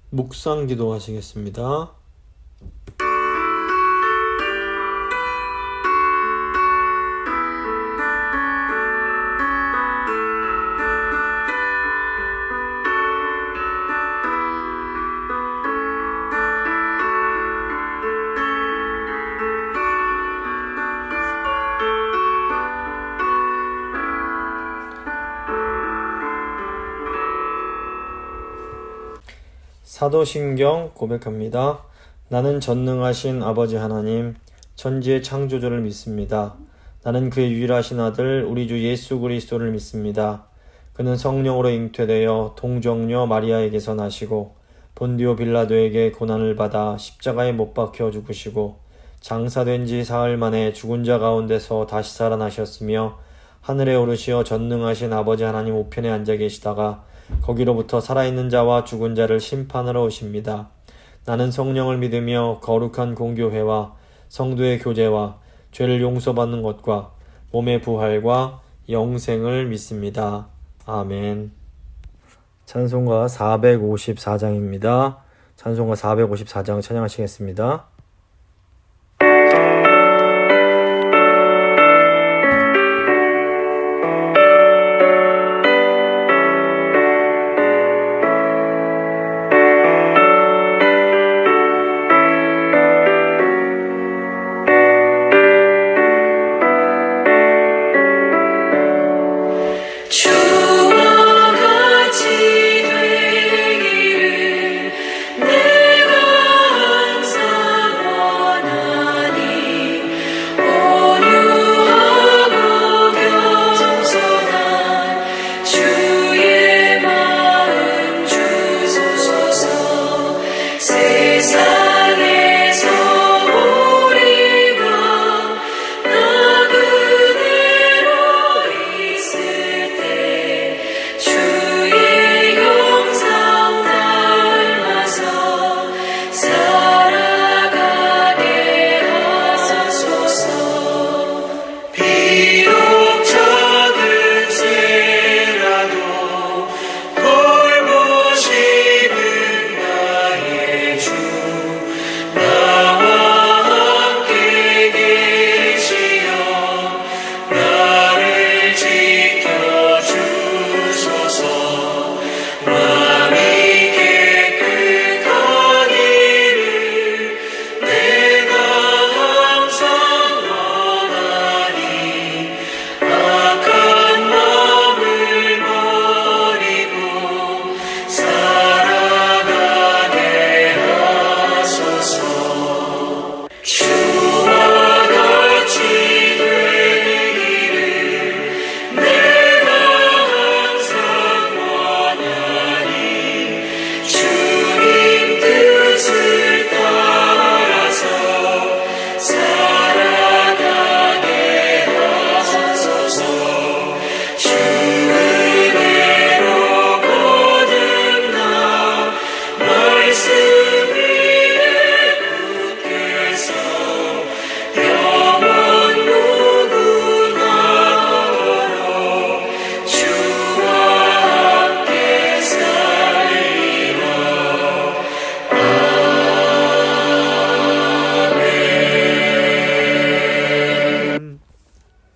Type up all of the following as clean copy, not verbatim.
묵상 기도하시겠습니다. 사도신경 고백합니다. 나는 전능하신 아버지 하나님, 천지의 창조주를 믿습니다. 나는 그의 유일하신 아들 우리 주 예수 그리스도를 믿습니다. 그는 성령으로 잉태되어 동정녀 마리아에게서 나시고 본디오 빌라도에게 고난을 받아 십자가에 못 박혀 죽으시고 장사된 지 사흘 만에 죽은 자 가운데서 다시 살아나셨으며 하늘에 오르시어 전능하신 아버지 하나님 우편에 앉아 계시다가 거기로부터 살아있는 자와 죽은 자를 심판하러 오십니다. 나는 성령을 믿으며 거룩한 공교회와 성도의 교제와 죄를 용서받는 것과 몸의 부활과 영생을 믿습니다. 아멘. 찬송가 454장입니다. 찬송가 454장 찬양하시겠습니다.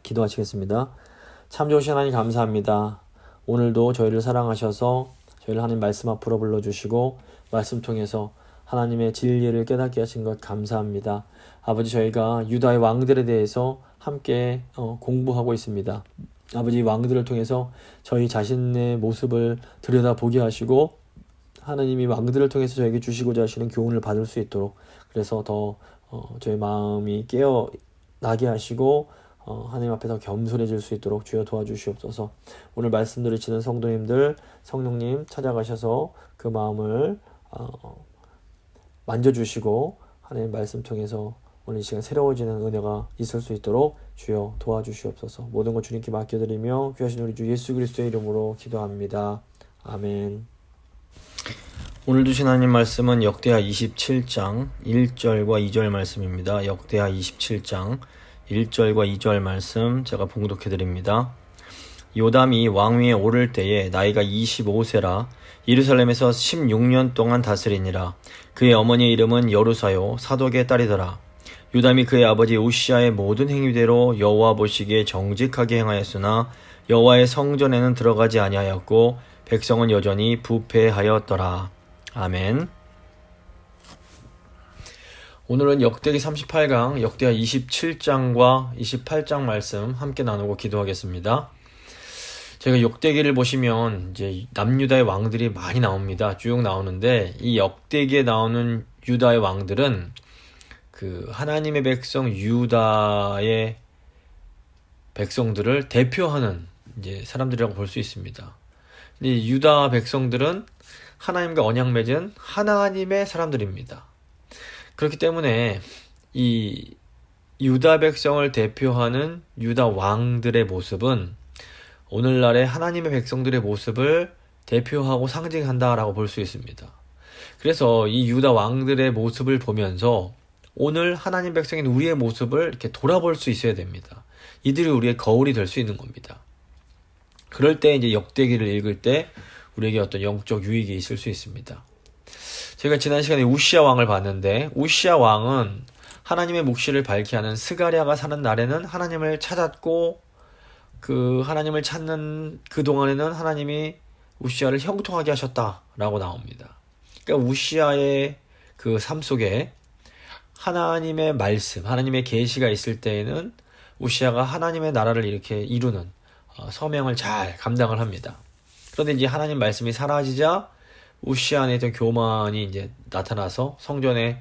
기도하시겠습니다. 참 좋으신 하나님 감사합니다. 오늘도 저희를 사랑하셔서 저희를 하나님 말씀 앞으로 불러주시고 말씀 통해서 하나님의 진리를 깨닫게 하신 것 감사합니다. 아버지, 저희가 유다의 왕들에 대해서 함께 공부하고 있습니다. 아버지, 왕들을 통해서 저희 자신의 모습을 들여다보게 하시고 하나님이 왕들을 통해서 저에게 주시고자 하시는 교훈을 받을 수 있도록, 그래서 더 저희 마음이 깨어나게 하시고 하나님 앞에 더 겸손해질 수 있도록 주여 도와주시옵소서. 오늘 말씀 들으시는 성도님들, 성령님 찾아가셔서 그 마음을 만져주시고 하나님 말씀 통해서 오늘 이 시간 새로워지는 은혜가 있을 수 있도록 주여 도와주시옵소서. 모든 것 주님께 맡겨드리며 귀하신 우리 주 예수 그리스도의 이름으로 기도합니다. 아멘. 오늘 주신 하나님 말씀은 역대하 27장 1절과 2절 말씀입니다. 역대하 27장 1절과 2절 말씀 제가 봉독해 드립니다. 요담이 왕위에 오를 때에 나이가 25세라 예루살렘에서 16년 동안 다스리니라. 그의 어머니의 이름은 여루사요 사독의 딸이더라. 요담이 그의 아버지 우시아의 모든 행위대로 여호와 보시기에 정직하게 행하였으나 여호와의 성전에는 들어가지 아니하였고 백성은 여전히 부패하였더라. 아멘. 오늘은 역대기 38강, 역대하 27장과 28장 말씀 함께 나누고 기도하겠습니다. 제가 역대기를 보시면 이제 남유다의 왕들이 많이 나옵니다. 쭉 나오는데 이 역대기에 나오는 유다의 왕들은 그 하나님의 백성 유다의 백성들을 대표하는 이제 사람들이라고 볼 수 있습니다. 근데 유다 백성들은 하나님과 언약 맺은 하나님의 사람들입니다. 그렇기 때문에 이 유다 백성을 대표하는 유다 왕들의 모습은 오늘날의 하나님의 백성들의 모습을 대표하고 상징한다라고 볼 수 있습니다. 그래서 이 유다 왕들의 모습을 보면서 오늘 하나님 백성인 우리의 모습을 이렇게 돌아볼 수 있어야 됩니다. 이들이 우리의 거울이 될 수 있는 겁니다. 그럴 때 이제 역대기를 읽을 때 우리에게 어떤 영적 유익이 있을 수 있습니다. 제가 지난 시간에 우시아 왕을 봤는데 우시아 왕은 하나님의 묵시를 밝게 하는 스가랴가 사는 날에는 하나님을 찾았고 그 하나님을 찾는 그 동안에는 하나님이 우시아를 형통하게 하셨다라고 나옵니다. 그러니까 우시아의 그 삶 속에 하나님의 말씀, 하나님의 계시가 있을 때에는 우시아가 하나님의 나라를 이렇게 이루는 서명을 잘 감당을 합니다. 그런데 이제 하나님 말씀이 사라지자 우시아 안에 있던 교만이 이제 나타나서 성전에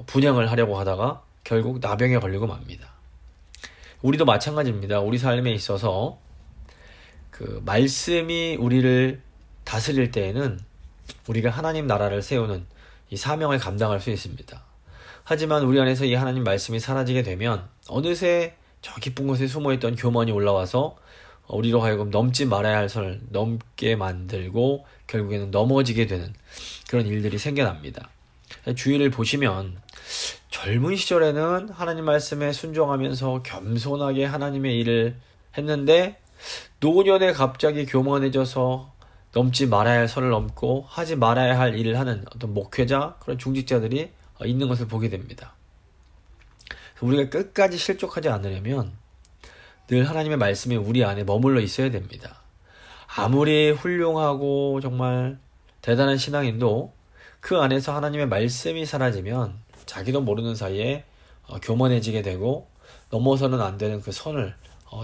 분향을 하려고 하다가 결국 나병에 걸리고 맙니다. 우리도 마찬가지입니다. 우리 삶에 있어서 그 말씀이 우리를 다스릴 때에는 우리가 하나님 나라를 세우는 이 사명을 감당할 수 있습니다. 하지만 우리 안에서 이 하나님 말씀이 사라지게 되면 어느새 저 깊은 곳에 숨어있던 교만이 올라와서 우리로 하여금 넘지 말아야 할 선을 넘게 만들고 결국에는 넘어지게 되는 그런 일들이 생겨납니다. 주위를 보시면 젊은 시절에는 하나님 말씀에 순종하면서 겸손하게 하나님의 일을 했는데 노년에 갑자기 교만해져서 넘지 말아야 할 선을 넘고 하지 말아야 할 일을 하는 어떤 목회자, 그런 중직자들이 있는 것을 보게 됩니다. 우리가 끝까지 실족하지 않으려면 늘 하나님의 말씀이 우리 안에 머물러 있어야 됩니다. 아무리 훌륭하고 정말 대단한 신앙인도 그 안에서 하나님의 말씀이 사라지면 자기도 모르는 사이에 교만해지게 되고 넘어서는 안 되는 그 선을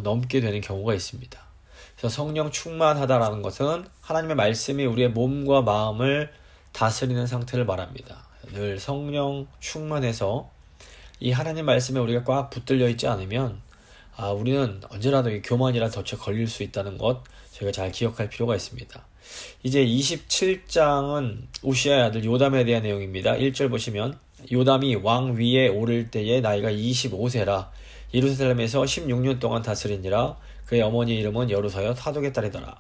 넘게 되는 경우가 있습니다. 그래서 성령 충만하다라는 것은 하나님의 말씀이 우리의 몸과 마음을 다스리는 상태를 말합니다. 늘 성령 충만해서 이 하나님 말씀에 우리가 꽉 붙들려 있지 않으면 우리는 언제라도 이 교만이란 덫에 걸릴 수 있다는 것 저희가 잘 기억할 필요가 있습니다. 이제 27장은 우시아의 아들 요담에 대한 내용입니다. 1절 보시면 요담이 왕 위에 오를 때에 나이가 25세라 예루살렘에서 16년 동안 다스리니라. 그의 어머니 이름은 여루사요 사독의 딸이더라.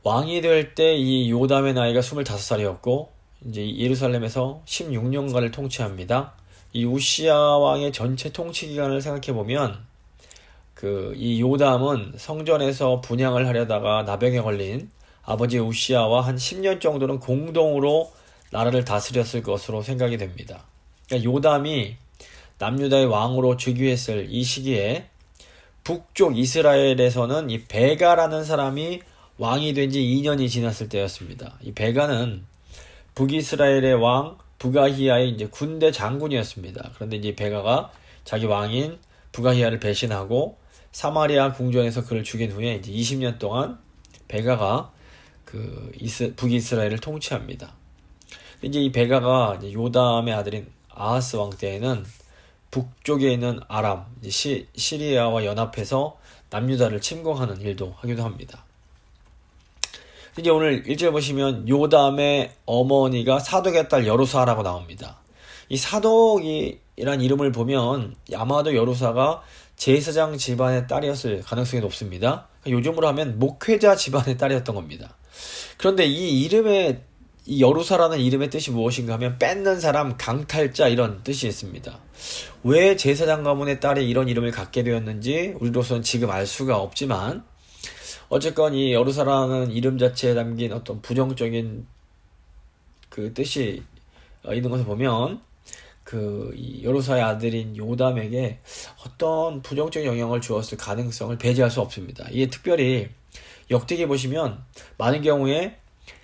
왕이 될 때 이 요담의 나이가 25살이었고 이제 예루살렘에서 16년간을 통치합니다. 이 우시아 왕의 전체 통치 기간을 생각해 보면 이 요담은 성전에서 분향을 하려다가 나병에 걸린 아버지 우시아와 한 10년 정도는 공동으로 나라를 다스렸을 것으로 생각이 됩니다. 그러니까 요담이 남유다의 왕으로 즉위했을 이 시기에 북쪽 이스라엘에서는 이 베가라는 사람이 왕이 된 지 2년이 지났을 때였습니다. 이 베가는 북이스라엘의 왕 부가히야의 이제 군대 장군이었습니다. 그런데 이제 베가가 자기 왕인 부가히야를 배신하고 사마리아 궁전에서 그를 죽인 후에 이제 20년 동안 베가가 북이스라엘을 통치합니다. 이제 이 베가가 이제 요담의 아들인 아하스 왕 때에는 북쪽에 있는 아람, 이제 시리아와 연합해서 남유다를 침공하는 일도 하기도 합니다. 이제 오늘 1절 보시면 요담의 어머니가 사독의 딸 여루사라고 나옵니다. 이 사독이란 이름을 보면 아마도 여루사가 제사장 집안의 딸이었을 가능성이 높습니다. 요즘으로 하면 목회자 집안의 딸이었던 겁니다. 그런데 이 이름의 이 여루사라는 이름의 뜻이 무엇인가 하면 뺏는 사람, 강탈자 이런 뜻이 있습니다. 왜 제사장 가문의 딸이 이런 이름을 갖게 되었는지 우리로서는 지금 알 수가 없지만 어쨌건 이 여루사라는 이름 자체에 담긴 어떤 부정적인 그 뜻이 있는 것을 보면 이 여루사의 아들인 요담에게 어떤 부정적인 영향을 주었을 가능성을 배제할 수 없습니다. 이게 특별히 역대기 보시면 많은 경우에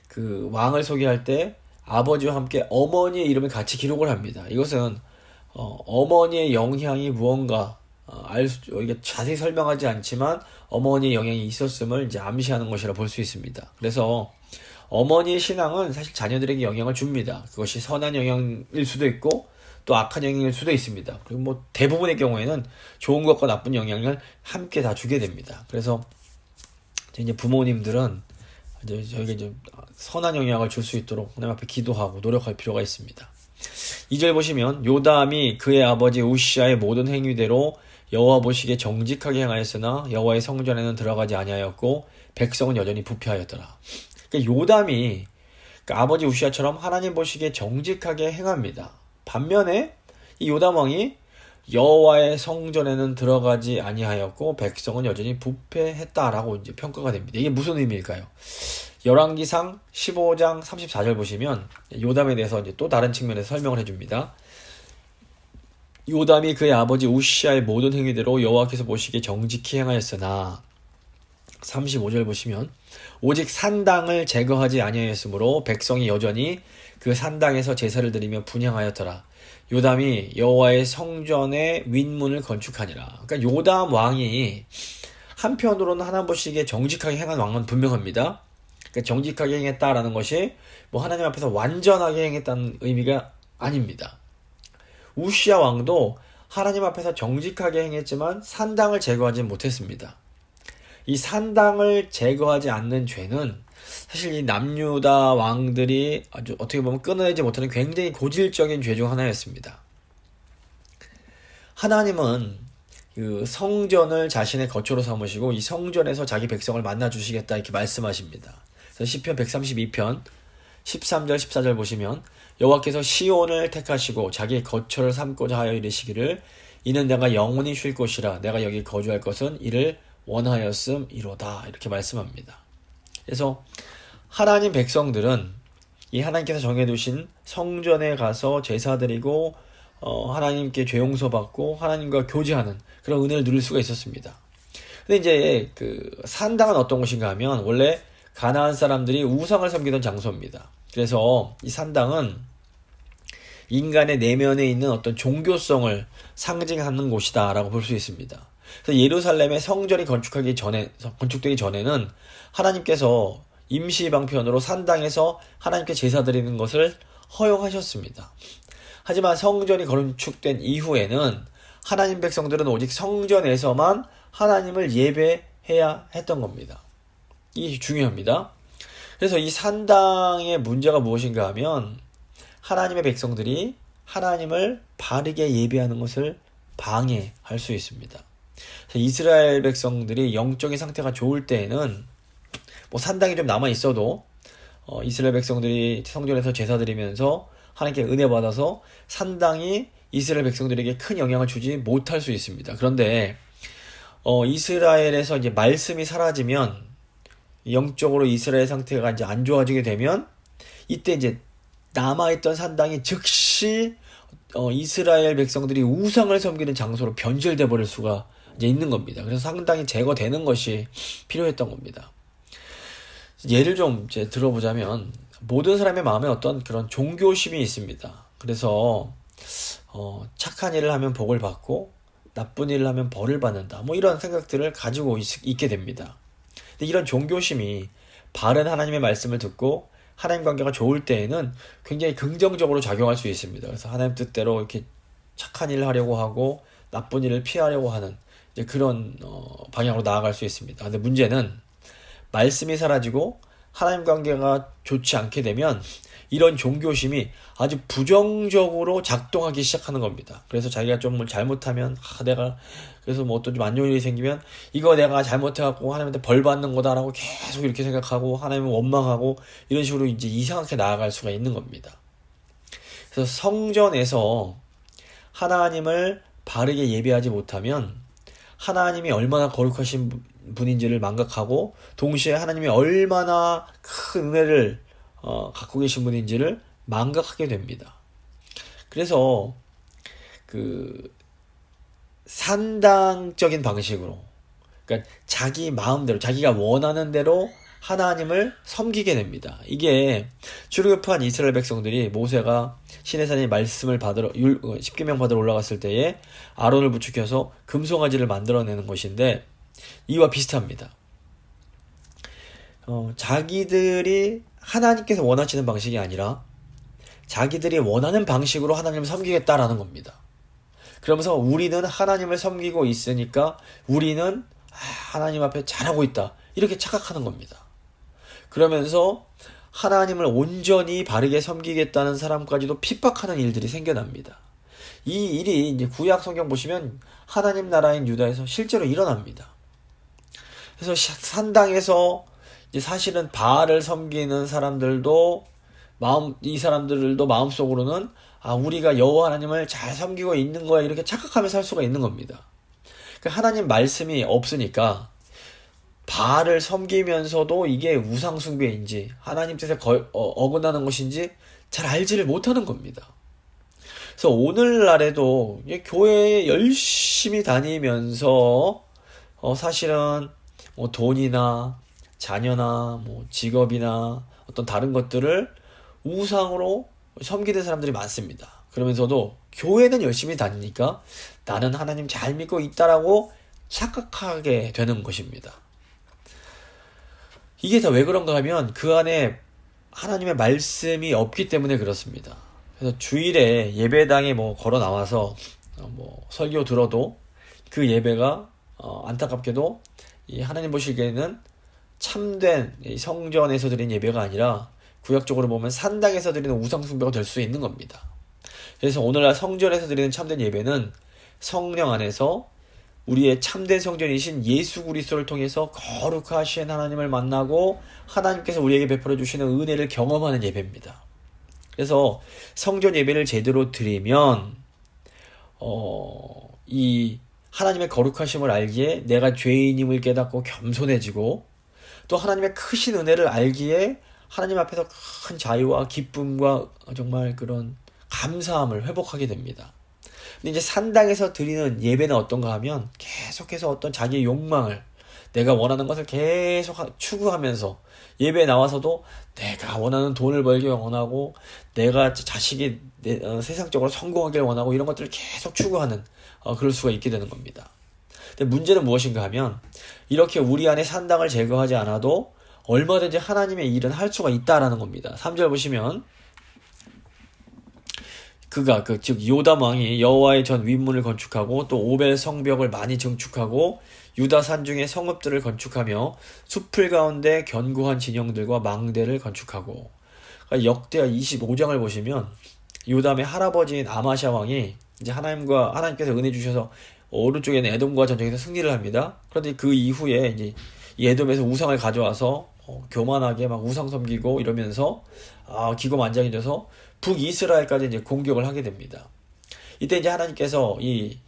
그 왕을 소개할 때 아버지와 함께 어머니의 이름을 같이 기록을 합니다. 이것은 어머니의 영향이 무언가 이게 자세히 설명하지 않지만 어머니의 영향이 있었음을 이제 암시하는 것이라 볼 수 있습니다. 그래서 어머니의 신앙은 사실 자녀들에게 영향을 줍니다. 그것이 선한 영향일 수도 있고 또 악한 영향일 수도 있습니다. 그리고 뭐 대부분의 경우에는 좋은 것과 나쁜 영향을 함께 다 주게 됩니다. 그래서 이제 부모님들은 이제 저에게 좀 선한 영향을 줄 수 있도록 하나님 앞에 기도하고 노력할 필요가 있습니다. 2절 보시면 요담이 그의 아버지 우시아의 모든 행위대로 여호와 보시기에 정직하게 행하였으나 여호와의 성전에는 들어가지 아니하였고 백성은 여전히 부패하였더라. 그러니까 요담이 그러니까 아버지 우시아처럼 하나님 보시기에 정직하게 행합니다. 반면에 이 요담 왕이 여호와의 성전에는 들어가지 아니하였고 백성은 여전히 부패했다라고 이제 평가가 됩니다. 이게 무슨 의미일까요? 열왕기상 15장 34절 보시면 요담에 대해서 이제 또 다른 측면에서 설명을 해줍니다. 요담이 그의 아버지 우시아의 모든 행위대로 여호와께서 보시기에 정직히 행하였으나 35절 보시면 오직 산당을 제거하지 아니하였으므로 백성이 여전히 그 산당에서 제사를 드리며 분향하였더라. 요담이 여호와의 성전의 윗문을 건축하니라. 그러니까 요담 왕이 한편으로는 하나님 보시기에 정직하게 행한 왕은 분명합니다. 그러니까 정직하게 행했다라는 것이 뭐 하나님 앞에서 완전하게 행했다는 의미가 아닙니다. 우시아 왕도 하나님 앞에서 정직하게 행했지만 산당을 제거하지 못했습니다. 이 산당을 제거하지 않는 죄는 사실 이 남유다 왕들이 아주 어떻게 보면 끊어내지 못하는 굉장히 고질적인 죄 중 하나였습니다. 하나님은 그 성전을 자신의 거처로 삼으시고 이 성전에서 자기 백성을 만나 주시겠다 이렇게 말씀하십니다. 그래서 시편 132편 13절 14절 보시면 여호와께서 시온을 택하시고 자기의 거처를 삼고자 하여 이르시기를 이는 내가 영원히 쉴 곳이라 내가 여기 거주할 것은 이를 원하였음이로다 이렇게 말씀합니다. 그래서 하나님 백성들은 이 하나님께서 정해두신 성전에 가서 제사드리고 하나님께 죄 용서받고 하나님과 교제하는 그런 은혜를 누릴 수가 있었습니다. 근데 이제 그 산당은 어떤 곳인가 하면 원래 가나안 사람들이 우상을 섬기던 장소입니다. 그래서 이 산당은 인간의 내면에 있는 어떤 종교성을 상징하는 곳이다라고 볼 수 있습니다. 그래서 예루살렘의 성전이 건축되기 전에는 하나님께서 임시 방편으로 산당에서 하나님께 제사 드리는 것을 허용하셨습니다. 하지만 성전이 건축된 이후에는 하나님 백성들은 오직 성전에서만 하나님을 예배해야 했던 겁니다. 이게 중요합니다. 그래서 이 산당의 문제가 무엇인가 하면 하나님의 백성들이 하나님을 바르게 예배하는 것을 방해할 수 있습니다. 이스라엘 백성들이 영적인 상태가 좋을 때에는 뭐 산당이 좀 남아 있어도 이스라엘 백성들이 성전에서 제사 드리면서 하나님께 은혜 받아서 산당이 이스라엘 백성들에게 큰 영향을 주지 못할 수 있습니다. 그런데 이스라엘에서 이제 말씀이 사라지면 영적으로 이스라엘 상태가 이제 안 좋아지게 되면 이때 이제 남아있던 산당이 즉시 이스라엘 백성들이 우상을 섬기는 장소로 변질돼 버릴 수가 이제 있는 겁니다. 그래서 상당히 제거되는 것이 필요했던 겁니다. 예를 좀 이제 들어보자면 모든 사람의 마음에 어떤 그런 종교심이 있습니다. 그래서 착한 일을 하면 복을 받고 나쁜 일을 하면 벌을 받는다. 뭐 이런 생각들을 가지고 있게 됩니다. 근데 이런 종교심이 바른 하나님의 말씀을 듣고 하나님 관계가 좋을 때에는 굉장히 긍정적으로 작용할 수 있습니다. 그래서 하나님 뜻대로 이렇게 착한 일을 하려고 하고 나쁜 일을 피하려고 하는 이제 그런 방향으로 나아갈 수 있습니다. 근데 문제는 말씀이 사라지고 하나님 관계가 좋지 않게 되면 이런 종교심이 아주 부정적으로 작동하기 시작하는 겁니다. 그래서 자기가 좀 잘못하면 내가 그래서 뭐 어떤 좀 안 좋은 일이 생기면 이거 내가 잘못해갖고 하나님한테 벌 받는 거다라고 계속 이렇게 생각하고 하나님을 원망하고 이런 식으로 이제 이상하게 나아갈 수가 있는 겁니다. 그래서 성전에서 하나님을 바르게 예배하지 못하면 하나님이 얼마나 거룩하신 분인지를 망각하고 동시에 하나님이 얼마나 큰 은혜를 갖고 계신 분인지를 망각하게 됩니다. 그래서 그 산당적인 방식으로, 그러니까 자기 마음대로 자기가 원하는 대로 하나님을 섬기게 됩니다. 이게 출애굽한 이스라엘 백성들이 모세가 시내산에 말씀을 받으러 십계명 받으러 올라갔을 때에 아론을 부축해서 금송아지를 만들어내는 것인데 이와 비슷합니다. 자기들이 하나님께서 원하시는 방식이 아니라 자기들이 원하는 방식으로 하나님을 섬기겠다라는 겁니다. 그러면서 우리는 하나님을 섬기고 있으니까 우리는 하나님 앞에 잘하고 있다 이렇게 착각하는 겁니다. 그러면서 하나님을 온전히 바르게 섬기겠다는 사람까지도 핍박하는 일들이 생겨납니다. 이 일이 이제 구약 성경 보시면 하나님 나라인 유다에서 실제로 일어납니다. 그래서 산당에서 이제 사실은 바알을 섬기는 사람들도 이 사람들도 마음속으로는 우리가 여호와 하나님을 잘 섬기고 있는 거야 이렇게 착각하며 살 수가 있는 겁니다. 그러니까 하나님 말씀이 없으니까 바알을 섬기면서도 이게 우상 숭배인지 하나님 뜻에 어긋나는 것인지 잘 알지를 못하는 겁니다. 그래서 오늘날에도 교회에 열심히 다니면서 사실은 뭐 돈이나 자녀나 뭐 직업이나 어떤 다른 것들을 우상으로 섬기는 사람들이 많습니다. 그러면서도 교회는 열심히 다니니까 나는 하나님 잘 믿고 있다라고 착각하게 되는 것입니다. 이게 다 왜 그런가 하면 그 안에 하나님의 말씀이 없기 때문에 그렇습니다. 그래서 주일에 예배당에 걸어 나와서 설교 들어도 그 예배가 안타깝게도 이 하나님 보시기에는 참된 성전에서 드린 예배가 아니라 구약적으로 보면 산당에서 드리는 우상 숭배가 될 수 있는 겁니다. 그래서 오늘날 성전에서 드리는 참된 예배는 성령 안에서 우리의 참된 성전이신 예수 그리스도를 통해서 거룩하신 하나님을 만나고 하나님께서 우리에게 베풀어 주시는 은혜를 경험하는 예배입니다. 그래서 성전 예배를 제대로 드리면 이 하나님의 거룩하심을 알기에 내가 죄인임을 깨닫고 겸손해지고 또 하나님의 크신 은혜를 알기에 하나님 앞에서 큰 자유와 기쁨과 정말 그런 감사함을 회복하게 됩니다. 근데 이제 산당에서 드리는 예배는 어떤가 하면 계속해서 어떤 자기의 욕망을 내가 원하는 것을 계속 추구하면서 예배에 나와서도 내가 원하는 돈을 벌길 원하고 내가 자식이 세상적으로 성공하길 원하고 이런 것들을 계속 추구하는 그럴 수가 있게 되는 겁니다. 근데 문제는 무엇인가 하면 이렇게 우리 안에 산당을 제거하지 않아도 얼마든지 하나님의 일은 할 수가 있다라는 겁니다. 3절 보시면 즉 요담 왕이 여호와의 전 윗문을 건축하고 또 오벨 성벽을 많이 증축하고 유다 산중에 성읍들을 건축하며 숲을 가운데 견고한 진영들과 망대를 건축하고. 그러니까 역대하 25장을 보시면 요담의 할아버지인 아마샤 왕이 이제 하나님께서 은혜 주셔서 오른쪽에는 에돔과 전쟁에서 승리를 합니다. 그런데 그 이후에 이제 이 에돔에서 우상을 가져와서 교만하게 막 우상 섬기고 이러면서 기고만장해져서 북이스라엘까지 이제 공격을 하게 됩니다. 이때 이제 하나님께서 이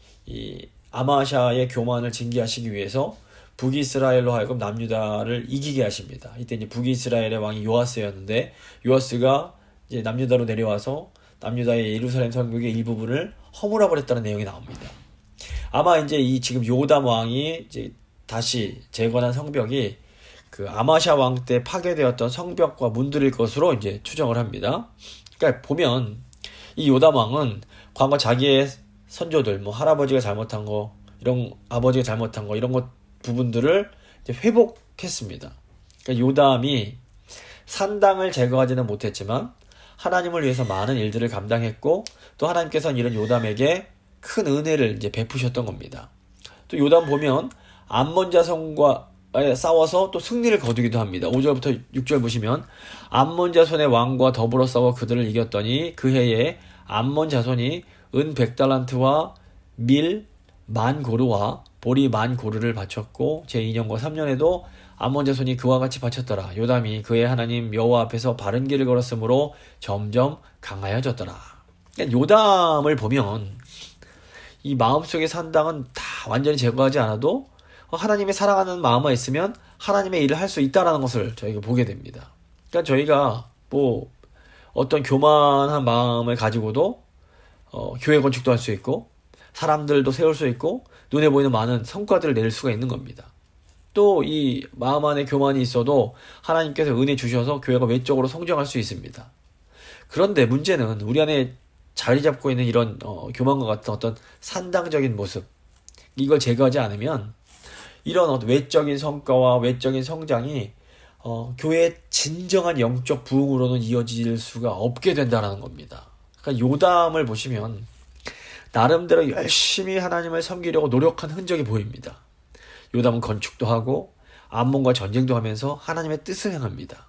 아마샤의 교만을 징계하시기 위해서 북이스라엘로 하여금 남유다를 이기게 하십니다. 이때 이제 북이스라엘의 왕이 요아스였는데 요아스가 이제 남유다로 내려와서 남유다의 예루살렘 성벽의 일부분을 허물어 버렸다는 내용이 나옵니다. 아마 이제 이 지금 요담 왕이 이제 다시 재건한 성벽이 그 아마샤 왕 때 파괴되었던 성벽과 문들일 것으로 이제 추정을 합니다. 그러니까 보면 이 요담 왕은 과거 자기의 선조들, 할아버지가 잘못한 거, 아버지가 잘못한 거, 이런 부분들을 이제 회복했습니다. 그러니까 요담이 산당을 제거하지는 못했지만 하나님을 위해서 많은 일들을 감당했고 또 하나님께서는 이런 요담에게 큰 은혜를 이제 베푸셨던 겁니다. 또 요담 보면 암몬 자손과 싸워서 또 승리를 거두기도 합니다. 5절부터 6절 보시면 암몬 자손의 왕과 더불어 싸워 그들을 이겼더니 그 해에 암몬 자손이 은 100달란트와 밀 10,000고르와 보리 10,000고르를 바쳤고 제2년과 3년에도 암몬 자손이 그와 같이 바쳤더라. 요담이 그의 하나님 여호와 앞에서 바른 길을 걸었으므로 점점 강하여졌더라. 그러니까 요담을 보면 이 마음속의 산당은 다 완전히 제거하지 않아도 하나님의 사랑하는 마음만 있으면 하나님의 일을 할 수 있다라는 것을 저희가 보게 됩니다. 그러니까 저희가 뭐 어떤 교만한 마음을 가지고도 교회 건축도 할 수 있고 사람들도 세울 수 있고 눈에 보이는 많은 성과들을 낼 수가 있는 겁니다. 또 이 마음 안에 교만이 있어도 하나님께서 은혜 주셔서 교회가 외적으로 성장할 수 있습니다. 그런데 문제는 우리 안에 자리 잡고 있는 이런 교만과 같은 어떤 산당적인 모습, 이걸 제거하지 않으면 이런 외적인 성과와 외적인 성장이 교회의 진정한 영적 부흥으로는 이어질 수가 없게 된다는 겁니다. 그러니까 요담을 보시면 나름대로 열심히 하나님을 섬기려고 노력한 흔적이 보입니다. 요담은 건축도 하고 암몬과 전쟁도 하면서 하나님의 뜻을 행합니다.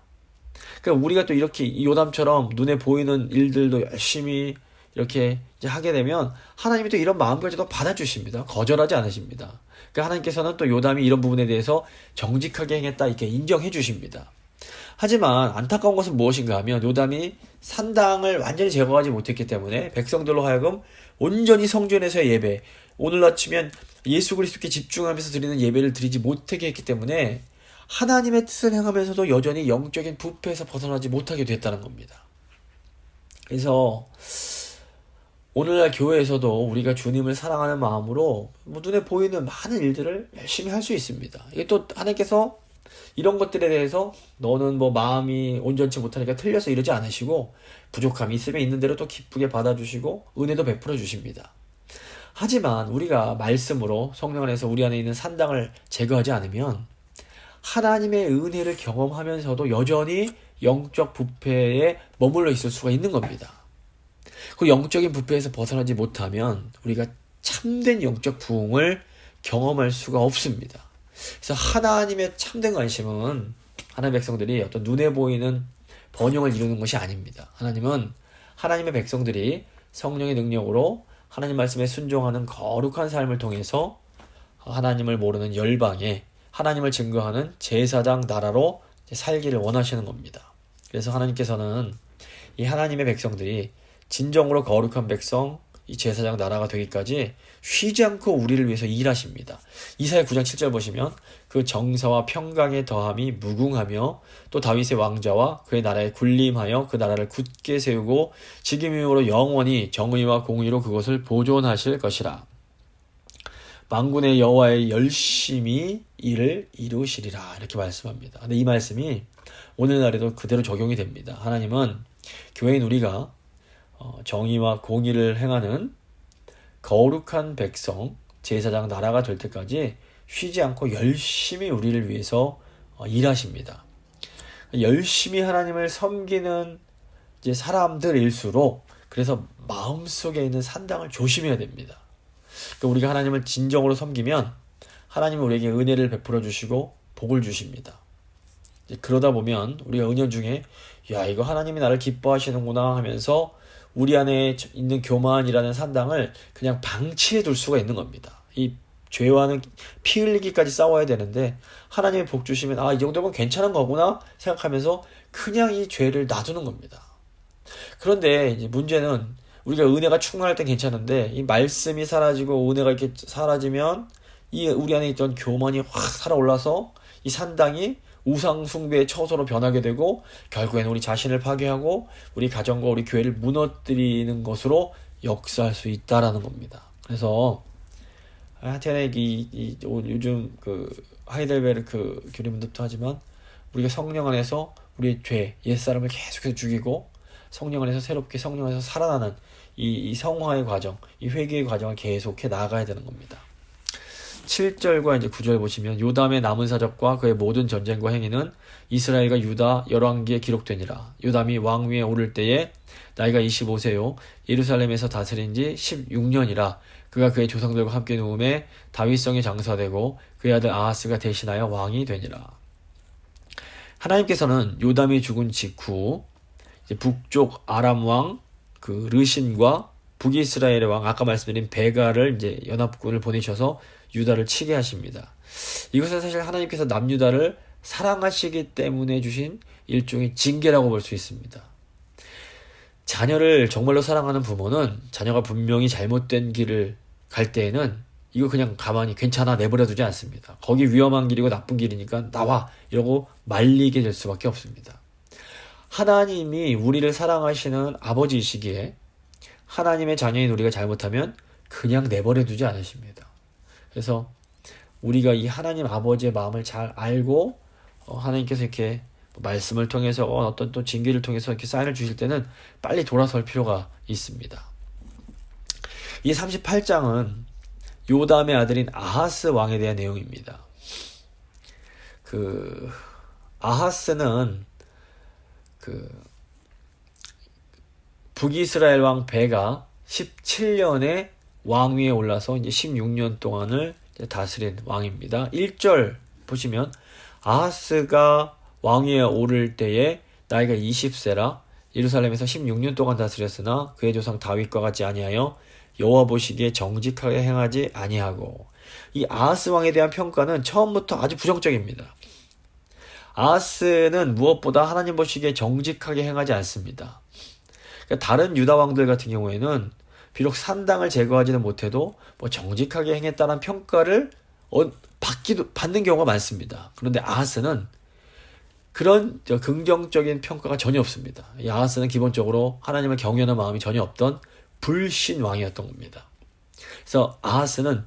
그러니까 우리가 또 이렇게 이 요담처럼 눈에 보이는 일들도 열심히 이렇게 이제 하게 되면 하나님이 또 이런 마음까지도 받아주십니다. 거절하지 않으십니다. 그러니까 하나님께서는 또 요담이 이런 부분에 대해서 정직하게 행했다 이렇게 인정해 주십니다. 하지만 안타까운 것은 무엇인가 하면 요담이 산당을 완전히 제거하지 못했기 때문에 백성들로 하여금 온전히 성전에서의 예배, 오늘날 치면 예수 그리스도께 집중하면서 드리는 예배를 드리지 못하게 했기 때문에 하나님의 뜻을 행하면서도 여전히 영적인 부패에서 벗어나지 못하게 됐다는 겁니다. 그래서 오늘날 교회에서도 우리가 주님을 사랑하는 마음으로 눈에 보이는 많은 일들을 열심히 할 수 있습니다. 이게 또 하나님께서 이런 것들에 대해서 너는 뭐 마음이 온전치 못하니까 틀려서 이러지 않으시고 부족함이 있으면 있는 대로 또 기쁘게 받아주시고 은혜도 베풀어 주십니다. 하지만 우리가 말씀으로 성령 안에서 우리 안에 있는 산당을 제거하지 않으면 하나님의 은혜를 경험하면서도 여전히 영적 부패에 머물러 있을 수가 있는 겁니다. 그 영적인 부패에서 벗어나지 못하면 우리가 참된 영적 부흥을 경험할 수가 없습니다. 그래서 하나님의 참된 관심은 하나님의 백성들이 어떤 눈에 보이는 번영을 이루는 것이 아닙니다. 하나님은 하나님의 백성들이 성령의 능력으로 하나님 말씀에 순종하는 거룩한 삶을 통해서 하나님을 모르는 열방에 하나님을 증거하는 제사장 나라로 살기를 원하시는 겁니다. 그래서 하나님께서는 이 하나님의 백성들이 진정으로 거룩한 백성, 이 제사장 나라가 되기까지 쉬지 않고 우리를 위해서 일하십니다. 이사야 9장 7절 보시면 그 정사와 평강의 더함이 무궁하며 또 다윗의 왕자와 그의 나라에 군림하여 그 나라를 굳게 세우고 지금 이후로 영원히 정의와 공의로 그것을 보존하실 것이라. 만군의 여호와의 열심히 일을 이루시리라 이렇게 말씀합니다. 근데 이 말씀이 오늘날에도 그대로 적용이 됩니다. 하나님은 교회인 우리가 정의와 공의를 행하는 거룩한 백성, 제사장 나라가 될 때까지 쉬지 않고 열심히 우리를 위해서 일하십니다. 열심히 하나님을 섬기는 이제 사람들일수록 그래서 마음속에 있는 산당을 조심해야 됩니다. 그러니까 우리가 하나님을 진정으로 섬기면 하나님은 우리에게 은혜를 베풀어 주시고 복을 주십니다. 그러다 보면 우리가 은연 중에 야 이거 하나님이 나를 기뻐하시는구나 하면서 우리 안에 있는 교만이라는 산당을 그냥 방치해 둘 수가 있는 겁니다. 이 죄와는 피 흘리기까지 싸워야 되는데 하나님의 복 주시면 이 정도면 괜찮은 거구나 생각하면서 그냥 이 죄를 놔두는 겁니다. 그런데 이제 문제는 우리가 은혜가 충만할 땐 괜찮은데 이 말씀이 사라지고 은혜가 이렇게 사라지면 이 우리 안에 있던 교만이 확 살아올라서 이 산당이 우상 숭배의 처소로 변하게 되고 결국에는 우리 자신을 파괴하고 우리 가정과 우리 교회를 무너뜨리는 것으로 역사할 수 있다라는 겁니다. 그래서 하여튼 요즘 그 하이델베르크 교리문답도 하지만 우리가 성령 안에서 우리의 죄, 옛사람을 계속해서 죽이고 성령 안에서 새롭게 성령 안에서 살아나는 이 성화의 과정, 이 회개의 과정을 계속해 나아가야 되는 겁니다. 7절과 이제 9절 보시면 요담의 남은 사적과 그의 모든 전쟁과 행위는 이스라엘과 유다 열왕기에 기록되니라. 요담이 왕위에 오를 때에 나이가 25세요 예루살렘에서 다스린 지 16년이라. 그가 그의 조상들과 함께 누움에 다윗성에 장사되고 그의 아들 아하스가 대신하여 왕이 되니라. 하나님께서는 요담이 죽은 직후 이제 북쪽 아람 왕 그 르신과 북이스라엘의 왕 아까 말씀드린 베가를 이제 연합군을 보내셔서 유다를 치게 하십니다. 이것은 사실 하나님께서 남유다를 사랑하시기 때문에 주신 일종의 징계라고 볼 수 있습니다. 자녀를 정말로 사랑하는 부모는 자녀가 분명히 잘못된 길을 갈 때에는 이거 그냥 가만히 괜찮아 내버려 두지 않습니다. 거기 위험한 길이고 나쁜 길이니까 나와 이러고 말리게 될 수밖에 없습니다. 하나님이 우리를 사랑하시는 아버지이시기에 하나님의 자녀인 우리가 잘못하면 그냥 내버려 두지 않으십니다. 그래서 우리가 이 하나님 아버지의 마음을 잘 알고 하나님께서 이렇게 말씀을 통해서 어떤 또 징계를 통해서 이렇게 사인을 주실 때는 빨리 돌아설 필요가 있습니다. 이 38장은 요담의 아들인 아하스 왕에 대한 내용입니다. 아하스는 북이스라엘 왕 베가 17년에 왕위에 올라서 이제 16년 동안을 다스린 왕입니다. 1절 보시면 아하스가 왕위에 오를 때에 나이가 20세라 예루살렘에서 16년 동안 다스렸으나 그의 조상 다윗과 같지 아니하여 여호와 보시기에 정직하게 행하지 아니하고. 이 아하스 왕에 대한 평가는 처음부터 아주 부정적입니다. 아하스는 무엇보다 하나님 보시기에 정직하게 행하지 않습니다. 그러니까 다른 유다 왕들 같은 경우에는 비록 산당을 제거하지는 못해도 정직하게 행했다는 평가를 받는 경우가 많습니다. 그런데 아하스는 그런 긍정적인 평가가 전혀 없습니다. 이 아하스는 기본적으로 하나님을 경외하는 마음이 전혀 없던 불신 왕이었던 겁니다. 그래서 아하스는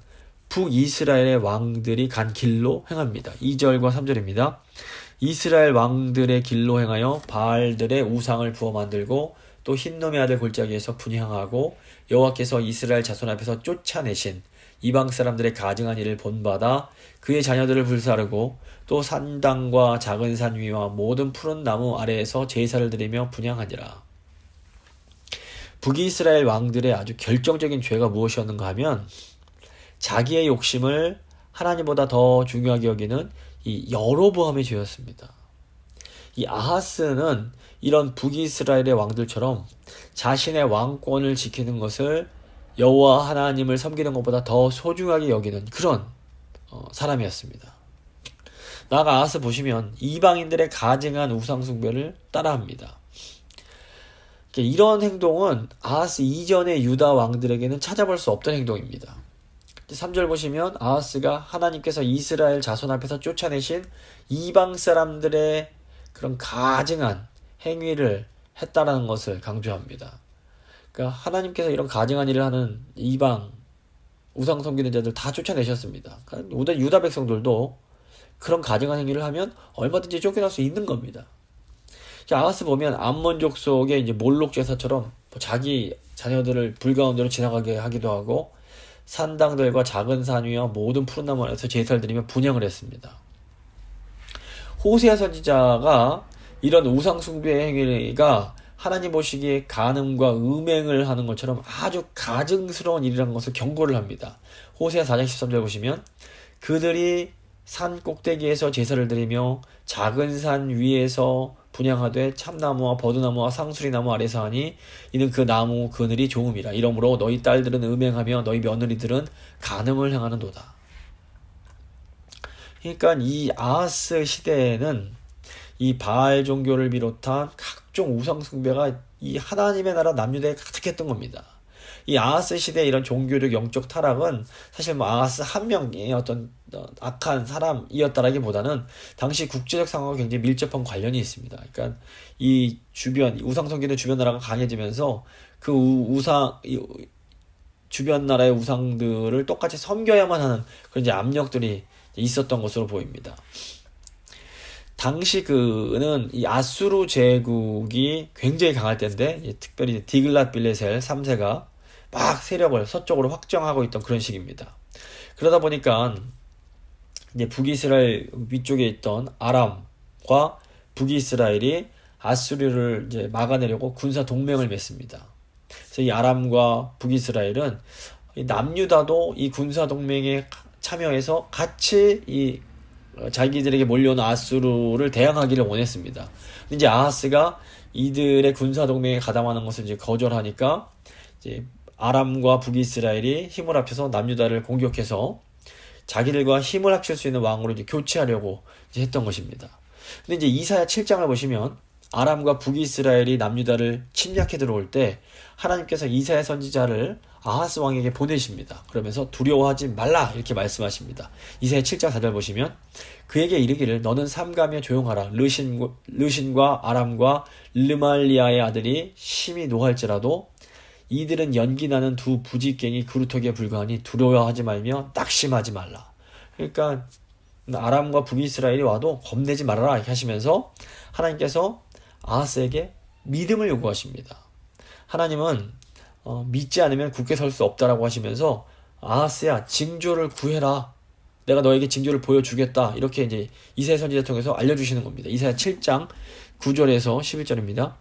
북이스라엘의 왕들이 간 길로 행합니다. 2절과 3절입니다. 이스라엘 왕들의 길로 행하여 바알들의 우상을 부어 만들고 또 흰놈의 아들 골짜기에서 분향하고 여호와께서 이스라엘 자손 앞에서 쫓아내신 이방 사람들의 가증한 일을 본받아 그의 자녀들을 불사르고 또 산당과 작은 산 위와 모든 푸른 나무 아래에서 제사를 드리며 분향하니라. 북이스라엘 왕들의 아주 결정적인 죄가 무엇이었는가 하면 자기의 욕심을 하나님보다 더 중요하게 여기는 이 여로보암의 죄였습니다. 이 아하스는 이런 북이스라엘의 왕들처럼 자신의 왕권을 지키는 것을 여호와 하나님을 섬기는 것보다 더 소중하게 여기는 그런 사람이었습니다. 나아가 아하스 보시면 이방인들의 가증한 우상숭배를 따라합니다. 이런 행동은 아하스 이전의 유다 왕들에게는 찾아볼 수 없던 행동입니다. 3절 보시면 아하스가 하나님께서 이스라엘 자손 앞에서 쫓아내신 이방 사람들의 그런 가증한 행위를 했다라는 것을 강조합니다. 그러니까 하나님께서 이런 가증한 일을 하는 이방 우상 섬기는 자들 다 쫓아내셨습니다. 그러니까 유다 백성들도 그런 가증한 행위를 하면 얼마든지 쫓겨날 수 있는 겁니다. 아하스 보면 암몬 족속의 이제 몰록 제사처럼 자기 자녀들을 불 가운데로 지나가게 하기도 하고 산당들과 작은 산 위와 모든 푸른 나무 아래서 제사를 드리며 분향을 했습니다. 호세아 선지자가 이런 우상 숭배의 행위가 하나님 보시기에 간음과 음행을 하는 것처럼 아주 가증스러운 일이라는 것을 경고를 합니다. 호세아 4장 13절 보시면 그들이 산 꼭대기에서 제사를 드리며 작은 산 위에서 분향하되 참나무와 버드나무와 상수리나무 아래서 하니 이는 그 나무 그늘이 좋음이라. 이러므로 너희 딸들은 음행하며 너희 며느리들은 간음을 행하는도다. 그러니까 이 아하스 시대에는 이 바알 종교를 비롯한 각종 우상 숭배가 이 하나님의 나라 남유다에 가득했던 겁니다. 이 아하스 시대의 이런 종교적 영적 타락은 사실 아하스 한 명의 어떤 악한 사람이었다라기보다는 당시 국제적 상황과 굉장히 밀접한 관련이 있습니다. 그러니까 이 주변 우상 섬기는 주변 나라가 강해지면서 그 주변 나라의 우상들을 똑같이 섬겨야만 하는 그런 이제 압력들이 있었던 것으로 보입니다. 당시 그는 이 아수르 제국이 굉장히 강할 때인데 특별히 디글랏빌레셀 3세가 막 세력을 서쪽으로 확정하고 있던 그런 시기입니다. 그러다 보니까 이제 북이스라엘 위쪽에 있던 아람과 북이스라엘이 아수르를 이제 막아내려고 군사 동맹을 맺습니다. 그래서 이 아람과 북이스라엘은 이 남유다도 이 군사 동맹에 참여해서 같이 이 자기들에게 몰려오는 아수르를 대항하기를 원했습니다. 근데 이제 아하스가 이들의 군사 동맹에 가담하는 것을 이제 거절하니까 이제 아람과 북이스라엘이 힘을 합쳐서 남유다를 공격해서 자기들과 힘을 합칠 수 있는 왕으로 이제 교체하려고 이제 했던 것입니다. 근데 이제 이사야 7장을 보시면 아람과 북이스라엘이 남유다를 침략해 들어올 때 하나님께서 이사야 선지자를 아하스 왕에게 보내십니다. 그러면서 두려워하지 말라 이렇게 말씀하십니다. 이사야 7장 4절 보시면 그에게 이르기를 너는 삼가며 조용하라. 르신과 아람과 르말리아의 아들이 심히 노할지라도 이들은 연기나는 두 부지깽이 그루터기에 불과하니 두려워하지 말며 낙심하지 말라. 그러니까 아람과 북이스라엘이 와도 겁내지 말아라 이렇게 하시면서 하나님께서 아하스에게 믿음을 요구하십니다. 하나님은 믿지 않으면 굳게 설 수 없다라고 하시면서 아하스야 징조를 구해라. 내가 너에게 징조를 보여주겠다. 이렇게 이제 이사야 선지자 통해서 알려주시는 겁니다. 이사야 7장 9절에서 11절입니다.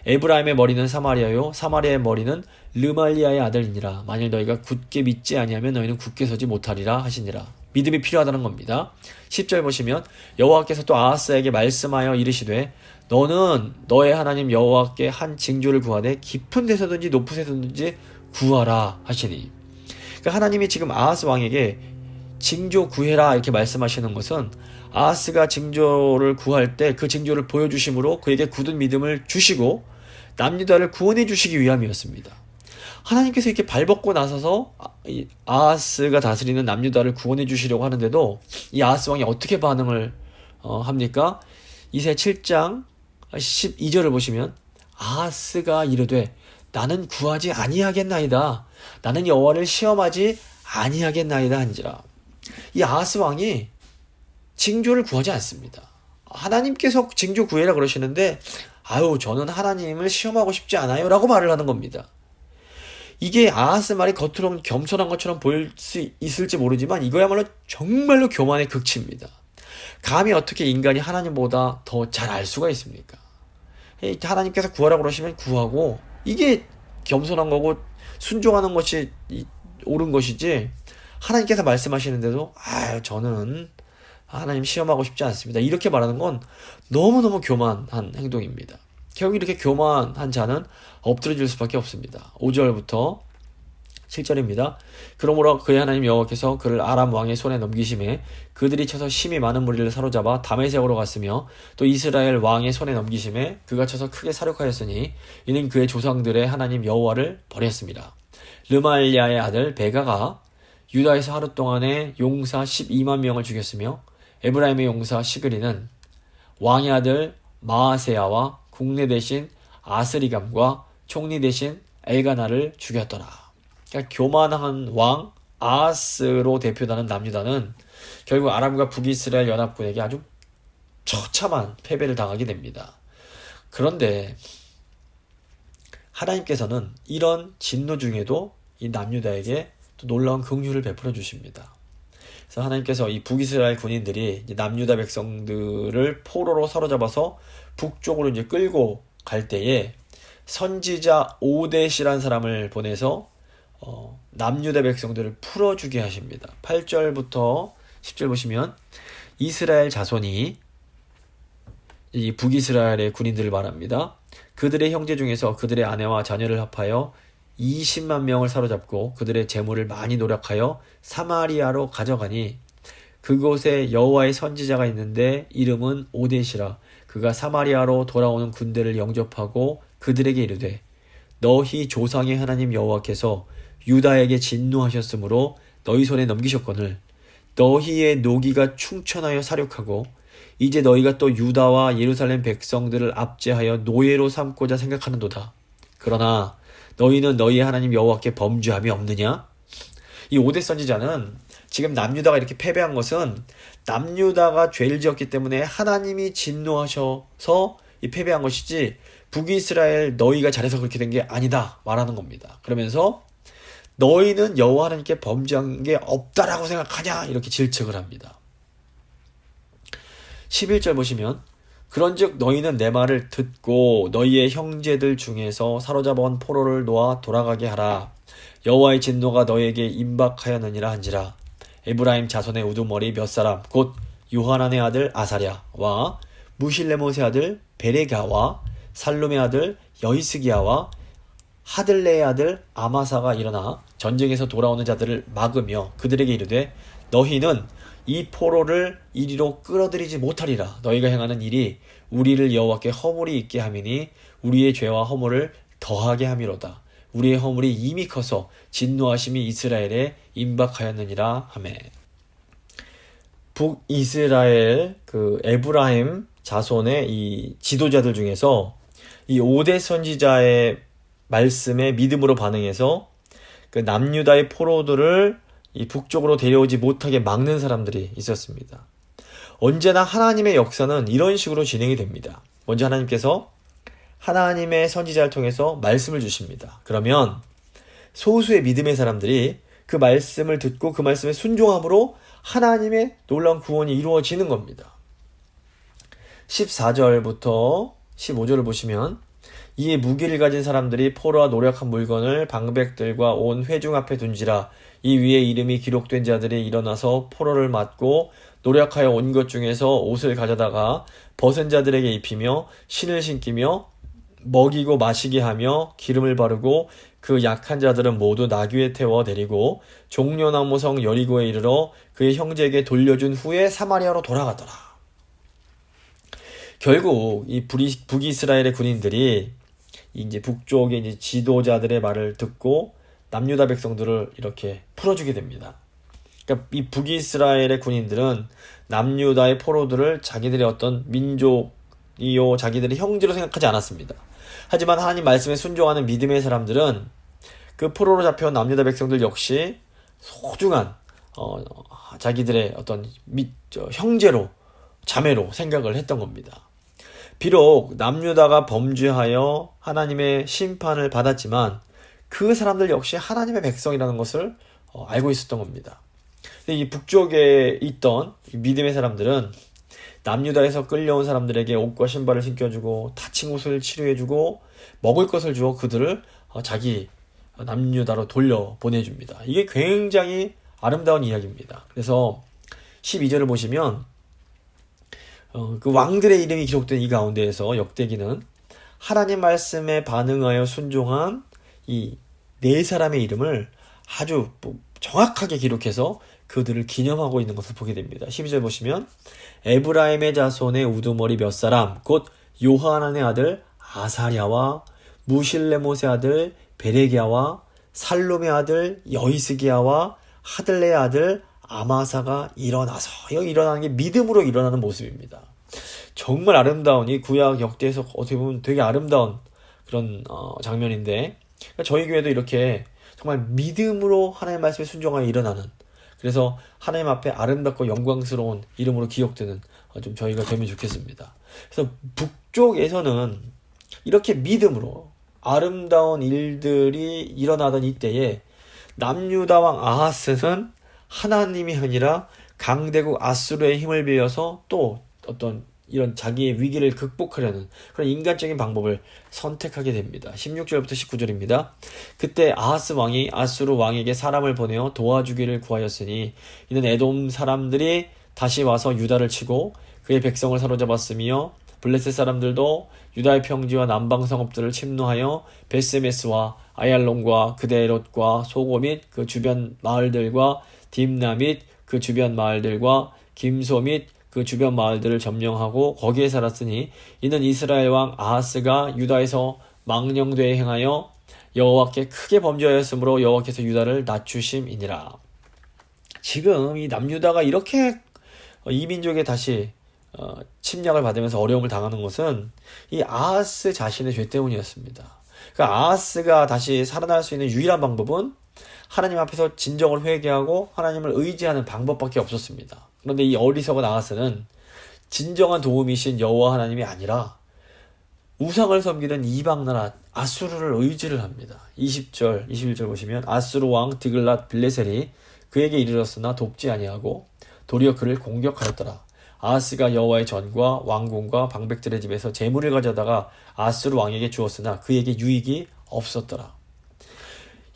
에브라임의 머리는 사마리아요 사마리아의 머리는 르말리아의 아들이니라. 만일 너희가 굳게 믿지 아니하면 너희는 굳게 서지 못하리라 하시니라. 믿음이 필요하다는 겁니다. 10절 보시면 여호와께서 또 아하스에게 말씀하여 이르시되 너는 너의 하나님 여호와께 한 징조를 구하되 깊은 데서든지 높은 데서든지 구하라 하시니. 그러니까 하나님이 지금 아하스 왕에게 징조 구해라 이렇게 말씀하시는 것은 아하스가 징조를 구할 때 그 징조를 보여주심으로 그에게 굳은 믿음을 주시고 남유다를 구원해 주시기 위함이었습니다. 하나님께서 이렇게 발벗고 나서서 아하스가 다스리는 남유다를 구원해 주시려고 하는데도 이 아하스 왕이 어떻게 반응을 합니까? 이사야 7장 12절을 보시면 아하스가 이르되 나는 구하지 아니하겠나이다. 나는 여호와를 시험하지 아니하겠나이다 한지라. 이 아하스 왕이 징조를 구하지 않습니다. 하나님께서 징조 구해라 그러시는데 아유 저는 하나님을 시험하고 싶지 않아요 라고 말을 하는 겁니다. 이게 아하스 말이 겉으로는 겸손한 것처럼 보일 수 있을지 모르지만 이거야말로 정말로 교만의 극치입니다. 감히 어떻게 인간이 하나님보다 더 잘 알 수가 있습니까? 하나님께서 구하라 그러시면 구하고 이게 겸손한 거고 순종하는 것이 옳은 것이지 하나님께서 말씀하시는데도 저는 하나님 시험하고 싶지 않습니다. 이렇게 말하는 건 너무너무 교만한 행동입니다. 결국 이렇게 교만한 자는 엎드려질 수밖에 없습니다. 5절부터 7절입니다. 그러므로 그의 하나님 여호와께서 그를 아람 왕의 손에 넘기심에 그들이 쳐서 심히 많은 무리를 사로잡아 다메섹으로 갔으며 또 이스라엘 왕의 손에 넘기심에 그가 쳐서 크게 사륙하였으니 이는 그의 조상들의 하나님 여호와를 버렸습니다. 르말리아의 아들 베가가 유다에서 하루 동안에 용사 12만 명을 죽였으며 에브라임의 용사 시그리는 왕의 아들 마아세야와 국내 대신 아스리감과 총리 대신 엘가나를 죽였더라. 그러니까 교만한 왕 아하스로 대표되는 남유다는 결국 아람과 북이스라엘 연합군에게 아주 처참한 패배를 당하게 됩니다. 그런데 하나님께서는 이런 진노 중에도 이 남유다에게 또 놀라운 긍휼을 베풀어 주십니다. 그래서 하나님께서 이 북이스라엘 군인들이 이제 남유다 백성들을 포로로 사로잡아서 북쪽으로 이제 끌고 갈 때에 선지자 오뎃이라는 사람을 보내서 남유다 백성들을 풀어주게 하십니다. 8절부터 10절 보시면 이스라엘 자손이 이 북이스라엘의 군인들을 말합니다. 그들의 형제 중에서 그들의 아내와 자녀를 합하여 20만 명을 사로잡고 그들의 재물을 많이 노력하여 사마리아로 가져가니 그곳에 여호와의 선지자가 있는데 이름은 오뎃이라. 그가 사마리아로 돌아오는 군대를 영접하고 그들에게 이르되 너희 조상의 하나님 여호와께서 유다에게 진노하셨으므로 너희 손에 넘기셨거늘 너희의 노기가 충천하여 사륙하고 이제 너희가 또 유다와 예루살렘 백성들을 압제하여 노예로 삼고자 생각하는도다. 그러나 너희는 너희 하나님 여호와께 범죄함이 없느냐? 이 오뎃 선지자는 지금 남유다가 이렇게 패배한 것은 남유다가 죄를 지었기 때문에 하나님이 진노하셔서 이 패배한 것이지 북이스라엘 너희가 잘해서 그렇게 된 게 아니다 말하는 겁니다. 그러면서 너희는 여호와 하나님께 범죄한 게 없다라고 생각하냐? 이렇게 질책을 합니다. 11절 보시면 그런즉 너희는 내 말을 듣고 너희의 형제들 중에서 사로잡아온 포로를 놓아 돌아가게 하라. 여호와의 진노가 너희에게 임박하였느니라 한지라. 에브라임 자손의 우두머리 몇 사람 곧 요하난의 아들 아사랴와 무실레못의 아들 베레가와 살룸의 아들 여히스기야와 하들레의 아들 아마사가 일어나 전쟁에서 돌아오는 자들을 막으며 그들에게 이르되 너희는 이 포로를 이리로 끌어들이지 못하리라. 너희가 행하는 일이 우리를 여호와께 허물이 있게 함이니 우리의 죄와 허물을 더하게 함이로다. 우리의 허물이 이미 커서 진노하심이 이스라엘에 임박하였느니라 하매. 북이스라엘 에브라임 자손의 이 지도자들 중에서 이 5대 선지자의 말씀에 믿음으로 반응해서 그 남유다의 포로들을 이 북쪽으로 데려오지 못하게 막는 사람들이 있었습니다. 언제나 하나님의 역사는 이런 식으로 진행이 됩니다. 먼저 하나님께서 하나님의 선지자를 통해서 말씀을 주십니다. 그러면 소수의 믿음의 사람들이 그 말씀을 듣고 그 말씀에 순종함으로 하나님의 놀라운 구원이 이루어지는 겁니다. 14절부터 15절을 보시면 이에 무기를 가진 사람들이 포로와 노력한 물건을 방백들과 온 회중 앞에 둔지라. 이 위에 이름이 기록된 자들이 일어나서 포로를 맞고 노력하여 온 것 중에서 옷을 가져다가 벗은 자들에게 입히며 신을 신기며 먹이고 마시게 하며 기름을 바르고 그 약한 자들은 모두 나귀에 태워 데리고 종려나무 성 여리고에 이르러 그의 형제에게 돌려준 후에 사마리아로 돌아가더라. 결국 이 북이스라엘의 군인들이 이제 북쪽의 이제 지도자들의 말을 듣고 남유다 백성들을 이렇게 풀어주게 됩니다. 그러니까 이 북이스라엘의 군인들은 남유다의 포로들을 자기들의 어떤 민족이요 자기들의 형제로 생각하지 않았습니다. 하지만 하나님 말씀에 순종하는 믿음의 사람들은 그 포로로 잡혀온 남유다 백성들 역시 소중한 자기들의 어떤 형제로 자매로 생각을 했던 겁니다. 비록 남유다가 범죄하여 하나님의 심판을 받았지만 그 사람들 역시 하나님의 백성이라는 것을 알고 있었던 겁니다. 근데 이 북쪽에 있던 믿음의 사람들은 남유다에서 끌려온 사람들에게 옷과 신발을 신겨주고 다친 곳을 치료해주고 먹을 것을 주어 그들을 자기 남유다로 돌려보내줍니다. 이게 굉장히 아름다운 이야기입니다. 그래서 12절을 보시면 그 왕들의 이름이 기록된 이 가운데에서 역대기는 하나님 말씀에 반응하여 순종한 이 네 사람의 이름을 아주 정확하게 기록해서 그들을 기념하고 있는 것을 보게 됩니다. 12절 보시면 에브라임의 자손의 우두머리 몇 사람 곧 요하난의 아들 아사랴와 무실레못의 아들 베레기야와 살룸의 아들 여히스기야와 하들레의 아들 아마사가 일어나서 여기 일어나는 게 믿음으로 일어나는 모습입니다. 정말 아름다운 이 구약 역대에서 어떻게 보면 되게 아름다운 그런 장면인데 그러니까 저희 교회도 이렇게 정말 믿음으로 하나님의 말씀에 순종하여 일어나는 그래서 하나님 앞에 아름답고 영광스러운 이름으로 기억되는 좀 저희가 되면 좋겠습니다. 그래서 북쪽에서는 이렇게 믿음으로 아름다운 일들이 일어나던 이때에 남유다 왕 아하스는 하나님이 아니라 강대국 아수르의 힘을 빌려서 또 어떤 이런 자기의 위기를 극복하려는 그런 인간적인 방법을 선택하게 됩니다. 16절부터 19절입니다. 그때 아하스 왕이 아수르 왕에게 사람을 보내어 도와주기를 구하였으니 이는 에돔 사람들이 다시 와서 유다를 치고 그의 백성을 사로잡았으며 블레셋 사람들도 유다의 평지와 남방 성읍들을 침노하여 베스메스와 아얄론과 그데롯과 소고 및 그 주변 마을들과 딥나 및 그 주변 마을들과 김소 및 그 주변 마을들을 점령하고 거기에 살았으니 이는 이스라엘 왕 아하스가 유다에서 망령되이 행하여 여호와께 크게 범죄하였으므로 여호와께서 유다를 낮추심이니라. 지금 이 남유다가 이렇게 이민족에 다시 침략을 받으면서 어려움을 당하는 것은 이 아하스 자신의 죄 때문이었습니다. 그러니까 아하스가 다시 살아날 수 있는 유일한 방법은 하나님 앞에서 진정을 회개하고 하나님을 의지하는 방법밖에 없었습니다. 그런데 이 어리석은 아하스는 진정한 도움이신 여호와 하나님이 아니라 우상을 섬기는 이방 나라 아수르를 의지를 합니다. 20절, 21절 보시면 아수르 왕 디글랏 빌레셀이 그에게 이르렀으나 돕지 아니하고 도리어 그를 공격하였더라. 아하스가 여호와의 전과 왕궁과 방백들의 집에서 재물을 가져다가 아수르 왕에게 주었으나 그에게 유익이 없었더라.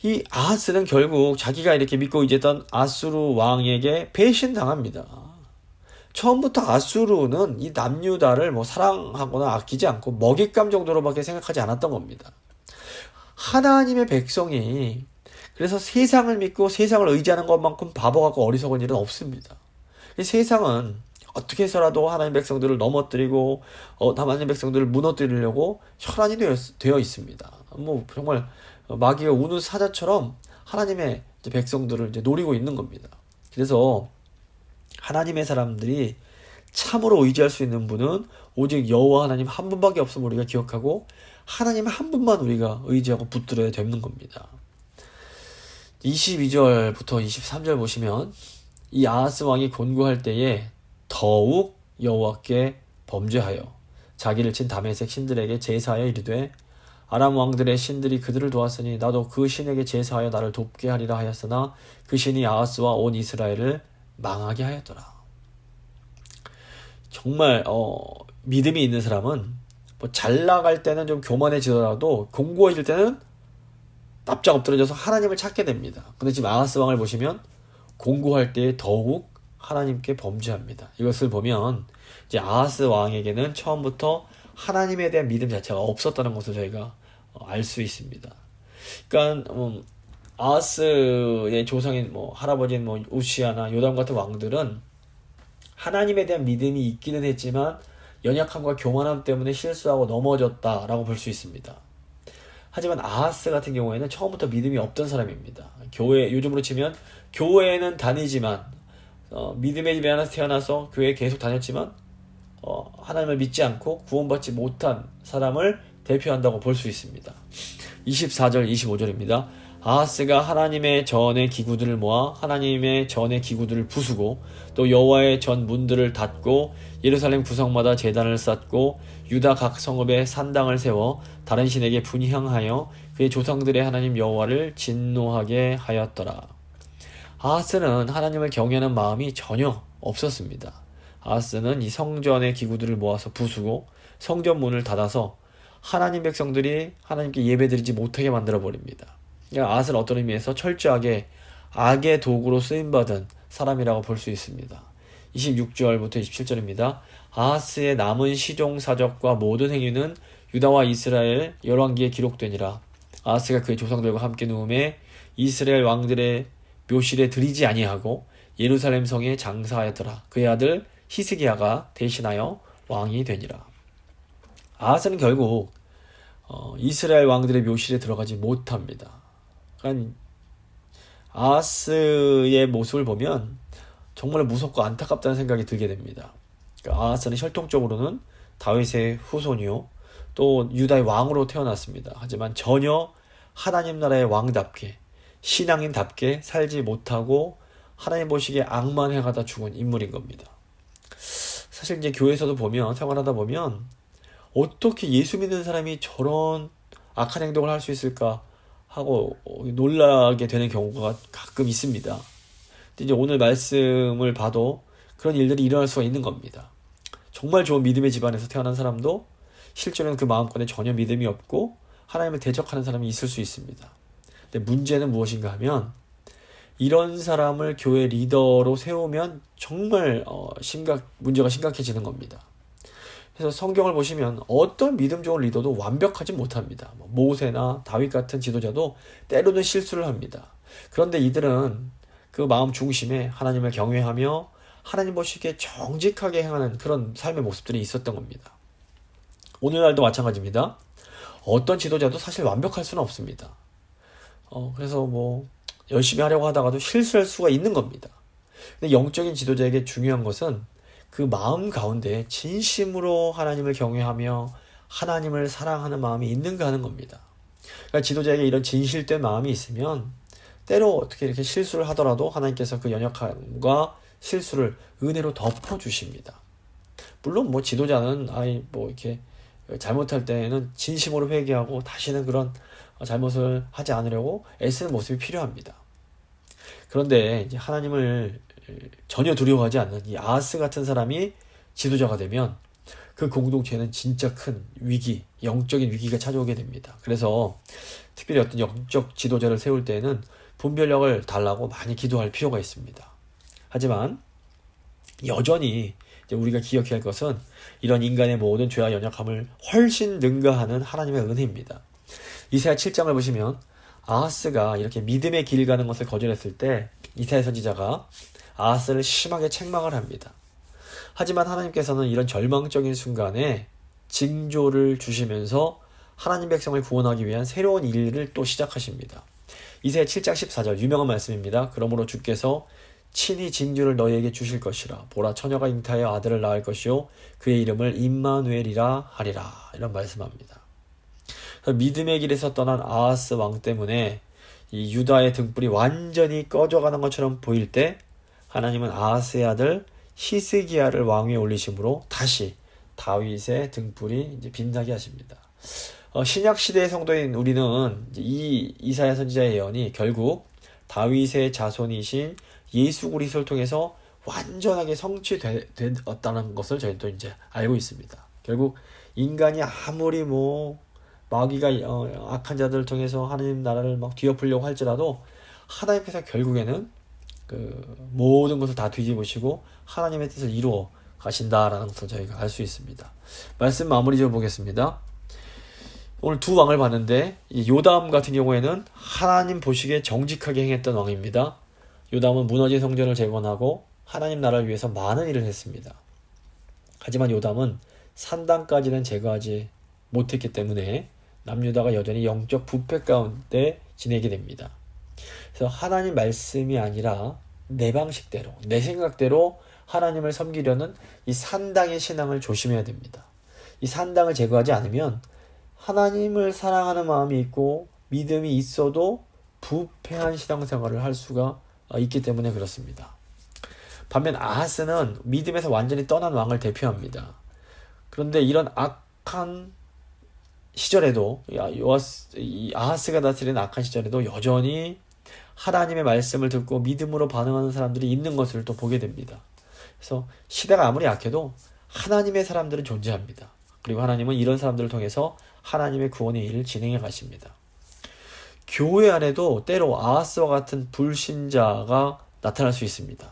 이 아하스는 결국 자기가 이렇게 믿고 의지했던 아수르 왕에게 배신당합니다. 처음부터 아수르는 이 남유다를 뭐 사랑하거나 아끼지 않고 먹잇감 정도로밖에 생각하지 않았던 겁니다. 하나님의 백성이 그래서 세상을 믿고 세상을 의지하는 것만큼 바보 같고 어리석은 일은 없습니다. 이 세상은 어떻게 해서라도 하나님 백성들을 넘어뜨리고 하나님 백성들을 무너뜨리려고 혈안이 되어 있습니다. 뭐 정말 마귀가 우는 사자처럼 하나님의 백성들을 이제 노리고 있는 겁니다. 그래서 하나님의 사람들이 참으로 의지할 수 있는 분은 오직 여호와 하나님 한 분밖에 없음을 우리가 기억하고 하나님 한 분만 우리가 의지하고 붙들어야 되는 겁니다. 22절부터 23절 보시면 이 아하스 왕이 곤고할 때에 더욱 여호와께 범죄하여 자기를 친 다메섹 신들에게 제사하여 이르되 아람 왕들의 신들이 그들을 도왔으니 나도 그 신에게 제사하여 나를 돕게 하리라 하였으나 그 신이 아하스와 온 이스라엘을 망하게 하였더라. 정말 믿음이 있는 사람은 뭐 잘 나갈 때는 좀 교만해지더라도 공고해질 때는 납작 엎드려져서 하나님을 찾게 됩니다. 근데 지금 아하스 왕을 보시면 공고할 때에 더욱 하나님께 범죄합니다. 이것을 보면 이제 아하스 왕에게는 처음부터 하나님에 대한 믿음 자체가 없었다는 것을 저희가 알 수 있습니다. 그러니까 아하스의 조상인 할아버지인 우시아나 요담 같은 왕들은 하나님에 대한 믿음이 있기는 했지만 연약함과 교만함 때문에 실수하고 넘어졌다라고 볼 수 있습니다. 하지만 아하스 같은 경우에는 처음부터 믿음이 없던 사람입니다. 요즘으로 치면 교회에는 다니지만 믿음의 집에 하나 태어나서 교회에 계속 다녔지만 하나님을 믿지 않고 구원받지 못한 사람을 대표한다고 볼 수 있습니다. 24절 25절입니다. 아하스가 하나님의 전의 기구들을 모아 하나님의 전의 기구들을 부수고 또 여호와의 전 문들을 닫고 예루살렘 구성마다 제단을 쌓고 유다 각 성읍에 산당을 세워 다른 신에게 분향하여 그의 조상들의 하나님 여호와를 진노하게 하였더라. 아하스는 하나님을 경외하는 마음이 전혀 없었습니다. 아하스는 이 성전의 기구들을 모아서 부수고 성전 문을 닫아서 하나님 백성들이 하나님께 예배드리지 못하게 만들어 버립니다. 아하스는 어떤 의미에서 철저하게 악의 도구로 쓰임받은 사람이라고 볼 수 있습니다. 26절부터 27절입니다. 아하스의 남은 시종 사적과 모든 행위는 유다와 이스라엘 열왕기에 기록되니라. 아하스가 그의 조상들과 함께 누움에 이스라엘 왕들의 묘실에 들이지 아니하고 예루살렘 성에 장사하였더라. 그의 아들 히스기야가 대신하여 왕이 되니라. 아하스는 결국 이스라엘 왕들의 묘실에 들어가지 못합니다. 그러니까 아하스의 모습을 보면 정말 무섭고 안타깝다는 생각이 들게 됩니다. 그러니까 아하스는 혈통적으로는 다윗의 후손이요 또 유다의 왕으로 태어났습니다. 하지만 전혀 하나님 나라의 왕답게 신앙인답게 살지 못하고 하나님 보시기에 악만 행하다 죽은 인물인 겁니다. 사실 이제 교회에서도 보면 생활하다 보면 어떻게 예수 믿는 사람이 저런 악한 행동을 할 수 있을까 하고 놀라게 되는 경우가 가끔 있습니다. 근데 이제 오늘 말씀을 봐도 그런 일들이 일어날 수가 있는 겁니다. 정말 좋은 믿음의 집안에서 태어난 사람도 실제로는 그 마음권에 전혀 믿음이 없고 하나님을 대적하는 사람이 있을 수 있습니다. 근데 문제는 무엇인가 하면 이런 사람을 교회 리더로 세우면 정말 문제가 심각해지는 겁니다. 그래서 성경을 보시면 어떤 믿음 좋은 리더도 완벽하지 못합니다. 모세나 다윗 같은 지도자도 때로는 실수를 합니다. 그런데 이들은 그 마음 중심에 하나님을 경외하며 하나님 보시기에 정직하게 행하는 그런 삶의 모습들이 있었던 겁니다. 오늘날도 마찬가지입니다. 어떤 지도자도 사실 완벽할 수는 없습니다. 그래서 열심히 하려고 하다가도 실수할 수가 있는 겁니다. 근데 영적인 지도자에게 중요한 것은 그 마음 가운데 진심으로 하나님을 경외하며 하나님을 사랑하는 마음이 있는가 하는 겁니다. 그러니까 지도자에게 이런 진실된 마음이 있으면 때로 어떻게 이렇게 실수를 하더라도 하나님께서 그 연약함과 실수를 은혜로 덮어주십니다. 물론 지도자는 이렇게 잘못할 때는 진심으로 회개하고 다시는 그런 잘못을 하지 않으려고 애쓰는 모습이 필요합니다. 그런데 이제 하나님을 전혀 두려워하지 않는 이 아하스 같은 사람이 지도자가 되면 그 공동체는 진짜 큰 위기, 영적인 위기가 찾아오게 됩니다. 그래서 특별히 어떤 영적 지도자를 세울 때에는 분별력을 달라고 많이 기도할 필요가 있습니다. 하지만 여전히 이제 우리가 기억해야 할 것은 이런 인간의 모든 죄와 연약함을 훨씬 능가하는 하나님의 은혜입니다. 이사야 7장을 보시면 아하스가 이렇게 믿음의 길 가는 것을 거절했을 때 이사야 선지자가 아하스를 심하게 책망을 합니다. 하지만 하나님께서는 이런 절망적인 순간에 징조를 주시면서 하나님 백성을 구원하기 위한 새로운 일을 또 시작하십니다. 이사야 7장 14절 유명한 말씀입니다. 그러므로 주께서 친히 징조를 너희에게 주실 것이라. 보라, 처녀가 잉타하여 아들을 낳을 것이요 그의 이름을 임마누엘이라 하리라. 이런 말씀합니다. 믿음의 길에서 떠난 아하스 왕 때문에 이 유다의 등불이 완전히 꺼져가는 것처럼 보일 때 하나님은 아하스의 아들 히스기야를 왕위에 올리심으로 다시 다윗의 등불이 이제 빛나게 하십니다. 신약 시대의 성도인 우리는 이 이사야 선지자의 예언이 결국 다윗의 자손이신 예수 그리스도를 통해서 완전하게 성취되었다는 것을 저희도 이제 알고 있습니다. 결국 인간이 아무리 마귀가 악한 자들을 통해서 하나님 나라를 막 뒤엎으려고 할지라도 하나님께서 결국에는 그 모든 것을 다 뒤집으시고 하나님의 뜻을 이루어 가신다라는 것을 저희가 알 수 있습니다. 말씀 마무리 좀 보겠습니다. 오늘 두 왕을 봤는데 이 요담 같은 경우에는 하나님 보시기에 정직하게 행했던 왕입니다. 요담은 무너진 성전을 재건하고 하나님 나라를 위해서 많은 일을 했습니다. 하지만 요담은 산당까지는 제거하지 못했기 때문에 남유다가 여전히 영적 부패 가운데 지내게 됩니다. 그래서 하나님 말씀이 아니라 내 방식대로, 내 생각대로 하나님을 섬기려는 이 산당의 신앙을 조심해야 됩니다. 이 산당을 제거하지 않으면 하나님을 사랑하는 마음이 있고 믿음이 있어도 부패한 신앙생활을 할 수가 있기 때문에 그렇습니다. 반면 아하스는 믿음에서 완전히 떠난 왕을 대표합니다. 그런데 이런 악한 시절에도 이 아하스가 다스리는 악한 시절에도 여전히 하나님의 말씀을 듣고 믿음으로 반응하는 사람들이 있는 것을 또 보게 됩니다. 그래서 시대가 아무리 악해도 하나님의 사람들은 존재합니다. 그리고 하나님은 이런 사람들을 통해서 하나님의 구원의 일을 진행해 가십니다. 교회 안에도 때로 아하스와 같은 불신자가 나타날 수 있습니다.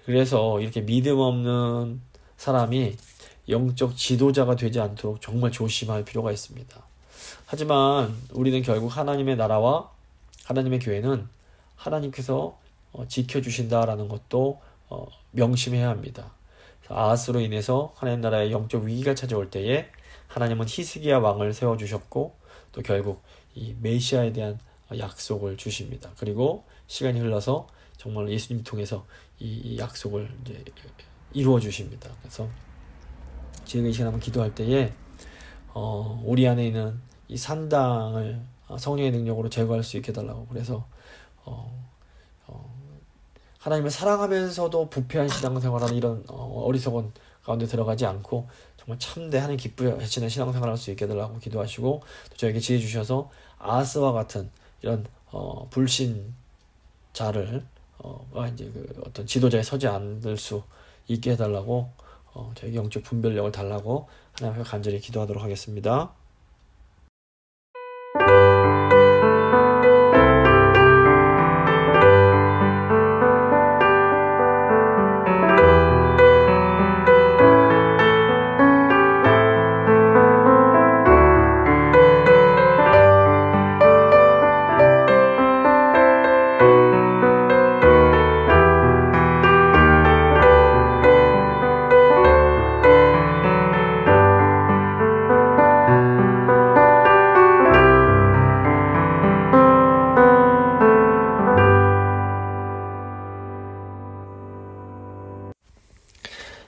그래서 이렇게 믿음 없는 사람이 영적 지도자가 되지 않도록 정말 조심할 필요가 있습니다. 하지만 우리는 결국 하나님의 나라와 하나님의 교회는 하나님께서 지켜주신다라는 것도 명심해야 합니다. 아하스로 인해서 하나님 나라의 영적 위기가 찾아올 때에 하나님은 히스기야 왕을 세워주셨고 또 결국 이 메시아에 대한 약속을 주십니다. 그리고 시간이 흘러서 정말 예수님 통해서 이 약속을 이제 이루어 주십니다. 그래서 지금 이 시간 한번 기도할 때에 우리 안에 있는 이 산당을 성령의 능력으로 제거할 수 있게 해달라고. 그래서 하나님을 사랑하면서도 부패한 신앙생활하는 이런 어리석은 가운데 들어가지 않고 정말 참대 하나님 기쁘시는 신앙생활을 할 수 있게 해달라고 기도하시고 또 저에게 지혜 주셔서 아하스와 같은 이런 불신자를 이제 그 어떤 지도자에 서지 않을 수 있게 해달라고 저에게 영적 분별력을 달라고 하나님 앞에 간절히 기도하도록 하겠습니다.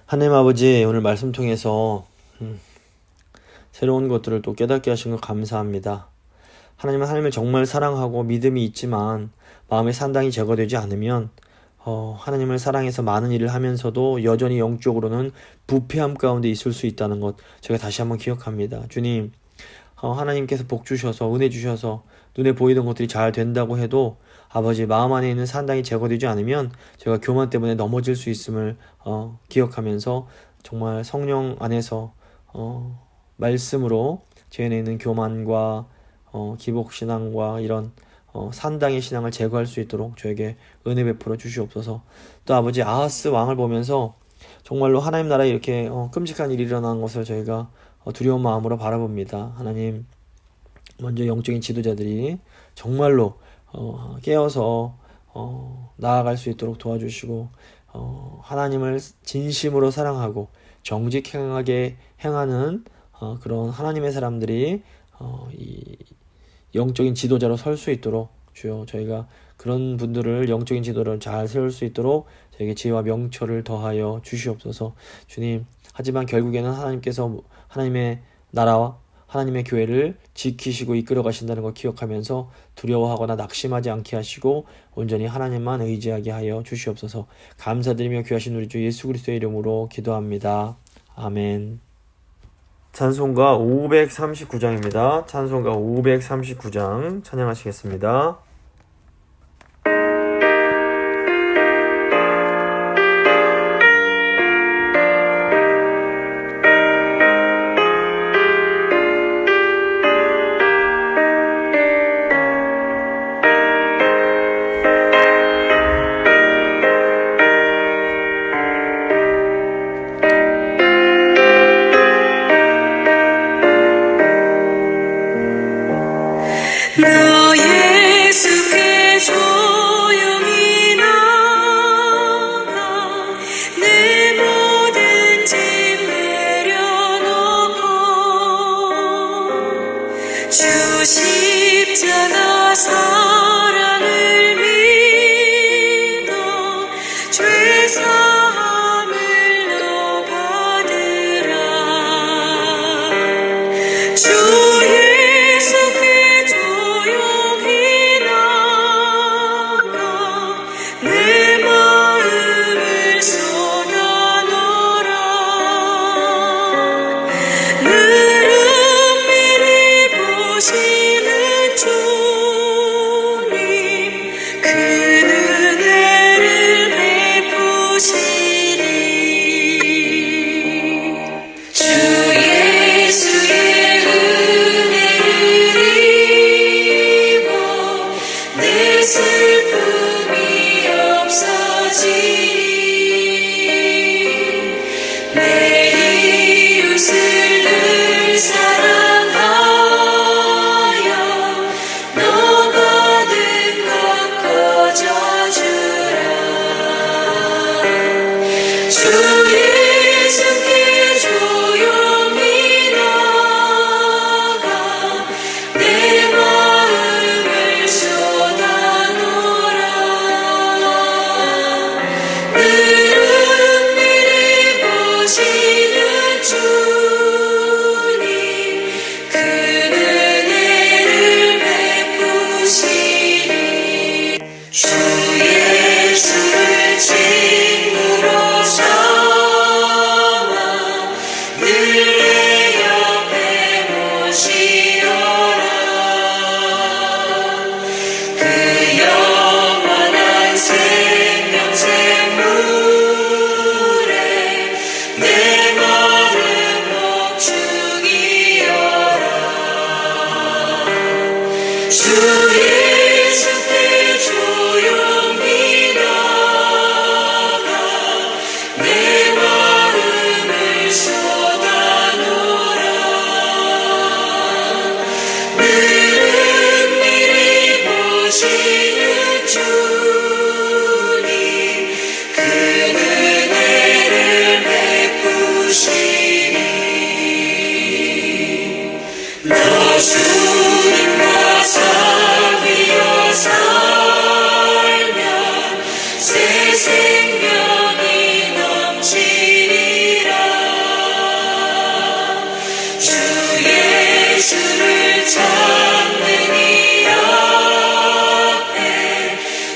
하나님 아버지, 오늘 말씀 통해서 새로운 것들을 또 깨닫게 하신 것 감사합니다. 하나님은 하나님을 정말 사랑하고 믿음이 있지만 마음의 산당이 제거되지 않으면 하나님을 사랑해서 많은 일을 하면서도 여전히 영적으로는 부패함 가운데 있을 수 있다는 것 제가 다시 한번 기억합니다. 주님, 하나님께서 복 주셔서 은혜 주셔서 눈에 보이던 것들이 잘 된다고 해도 아버지 마음 안에 있는 산당이 제거되지 않으면 제가 교만 때문에 넘어질 수 있음을 기억하면서 정말 성령 안에서 말씀으로 제 안에 있는 교만과 기복신앙과 이런 산당의 신앙을 제거할 수 있도록 저에게 은혜 베풀어 주시옵소서. 또 아버지 아하스 왕을 보면서 정말로 하나님 나라에 이렇게 끔찍한 일이 일어난 것을 저희가 두려운 마음으로 바라봅니다. 하나님, 먼저 영적인 지도자들이 정말로 깨어서 나아갈 수 있도록 도와주시고 하나님을 진심으로 사랑하고 정직하게 행하는 그런 하나님의 사람들이 이 영적인 지도자로 설 수 있도록 주여 저희가 그런 분들을 영적인 지도를 잘 세울 수 있도록 저에게 지혜와 명철을 더하여 주시옵소서. 주님, 하지만 결국에는 하나님께서 하나님의 나라와 하나님의 교회를 지키시고 이끌어 가신다는 걸 기억하면서 두려워하거나 낙심하지 않게 하시고 온전히 하나님만 의지하게 하여 주시옵소서. 감사드리며 귀하신 우리 주 예수 그리스도의 이름으로 기도합니다. 아멘. 찬송가 539장입니다. 찬송가 539장 찬양하시겠습니다. 나 예수께 조용히 나가 내 모든 짐 내려놓고 주 십자가 사랑을 믿어 죄 사함을 너 받으라. 주 예수께 조용히 나가 내 마음을 쏟아놓으라. 늘 은밀히 보시는 주님 큰 은혜를 베푸시리. 주 예수의 은혜를 입어 내 슬픔이 없어지리. 내 이웃을 늘 사랑하여 너 받은 것 거저주라. 주 예수께 조용히 나가 내 마음을 쏟아놓으라. 늘 은밀히 보시는 주님 큰 은혜를 베푸시리. 주 예수를 친구로 삼아 늘 내 옆에 모시어라. 그 영원한 생명샘물에 내 마음 목축이어라. 주 예수께 조용히 나가 내 마음을 쏟아놓으라. 늘 은밀히 보시는 주님 큰 은혜를 베푸시리. 나 주님과 사귀어 살면 새 생명이 넘치리라. 주 예수를 찾는 이 앞에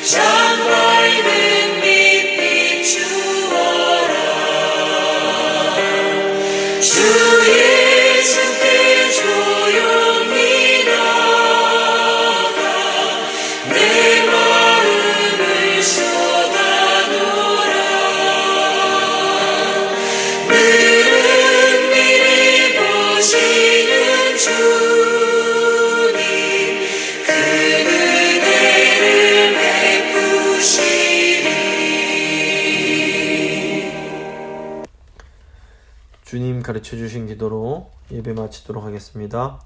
참 밝은 빛 하나님 가르쳐 주신 기도로 예배 마치도록 하겠습니다.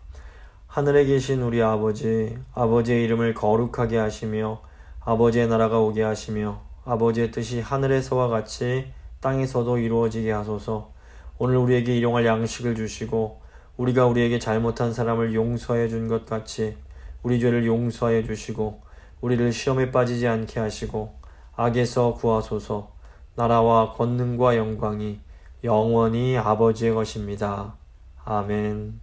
하늘에 계신 우리 아버지, 아버지의 이름을 거룩하게 하시며 아버지의 나라가 오게 하시며 아버지의 뜻이 하늘에서와 같이 땅에서도 이루어지게 하소서. 오늘 우리에게 일용할 양식을 주시고 우리가 우리에게 잘못한 사람을 용서해 준 것 같이 우리 죄를 용서하여 주시고 우리를 시험에 빠지지 않게 하시고 악에서 구하소서. 나라와 권능과 영광이 영원히 아버지의 것입니다. 아멘.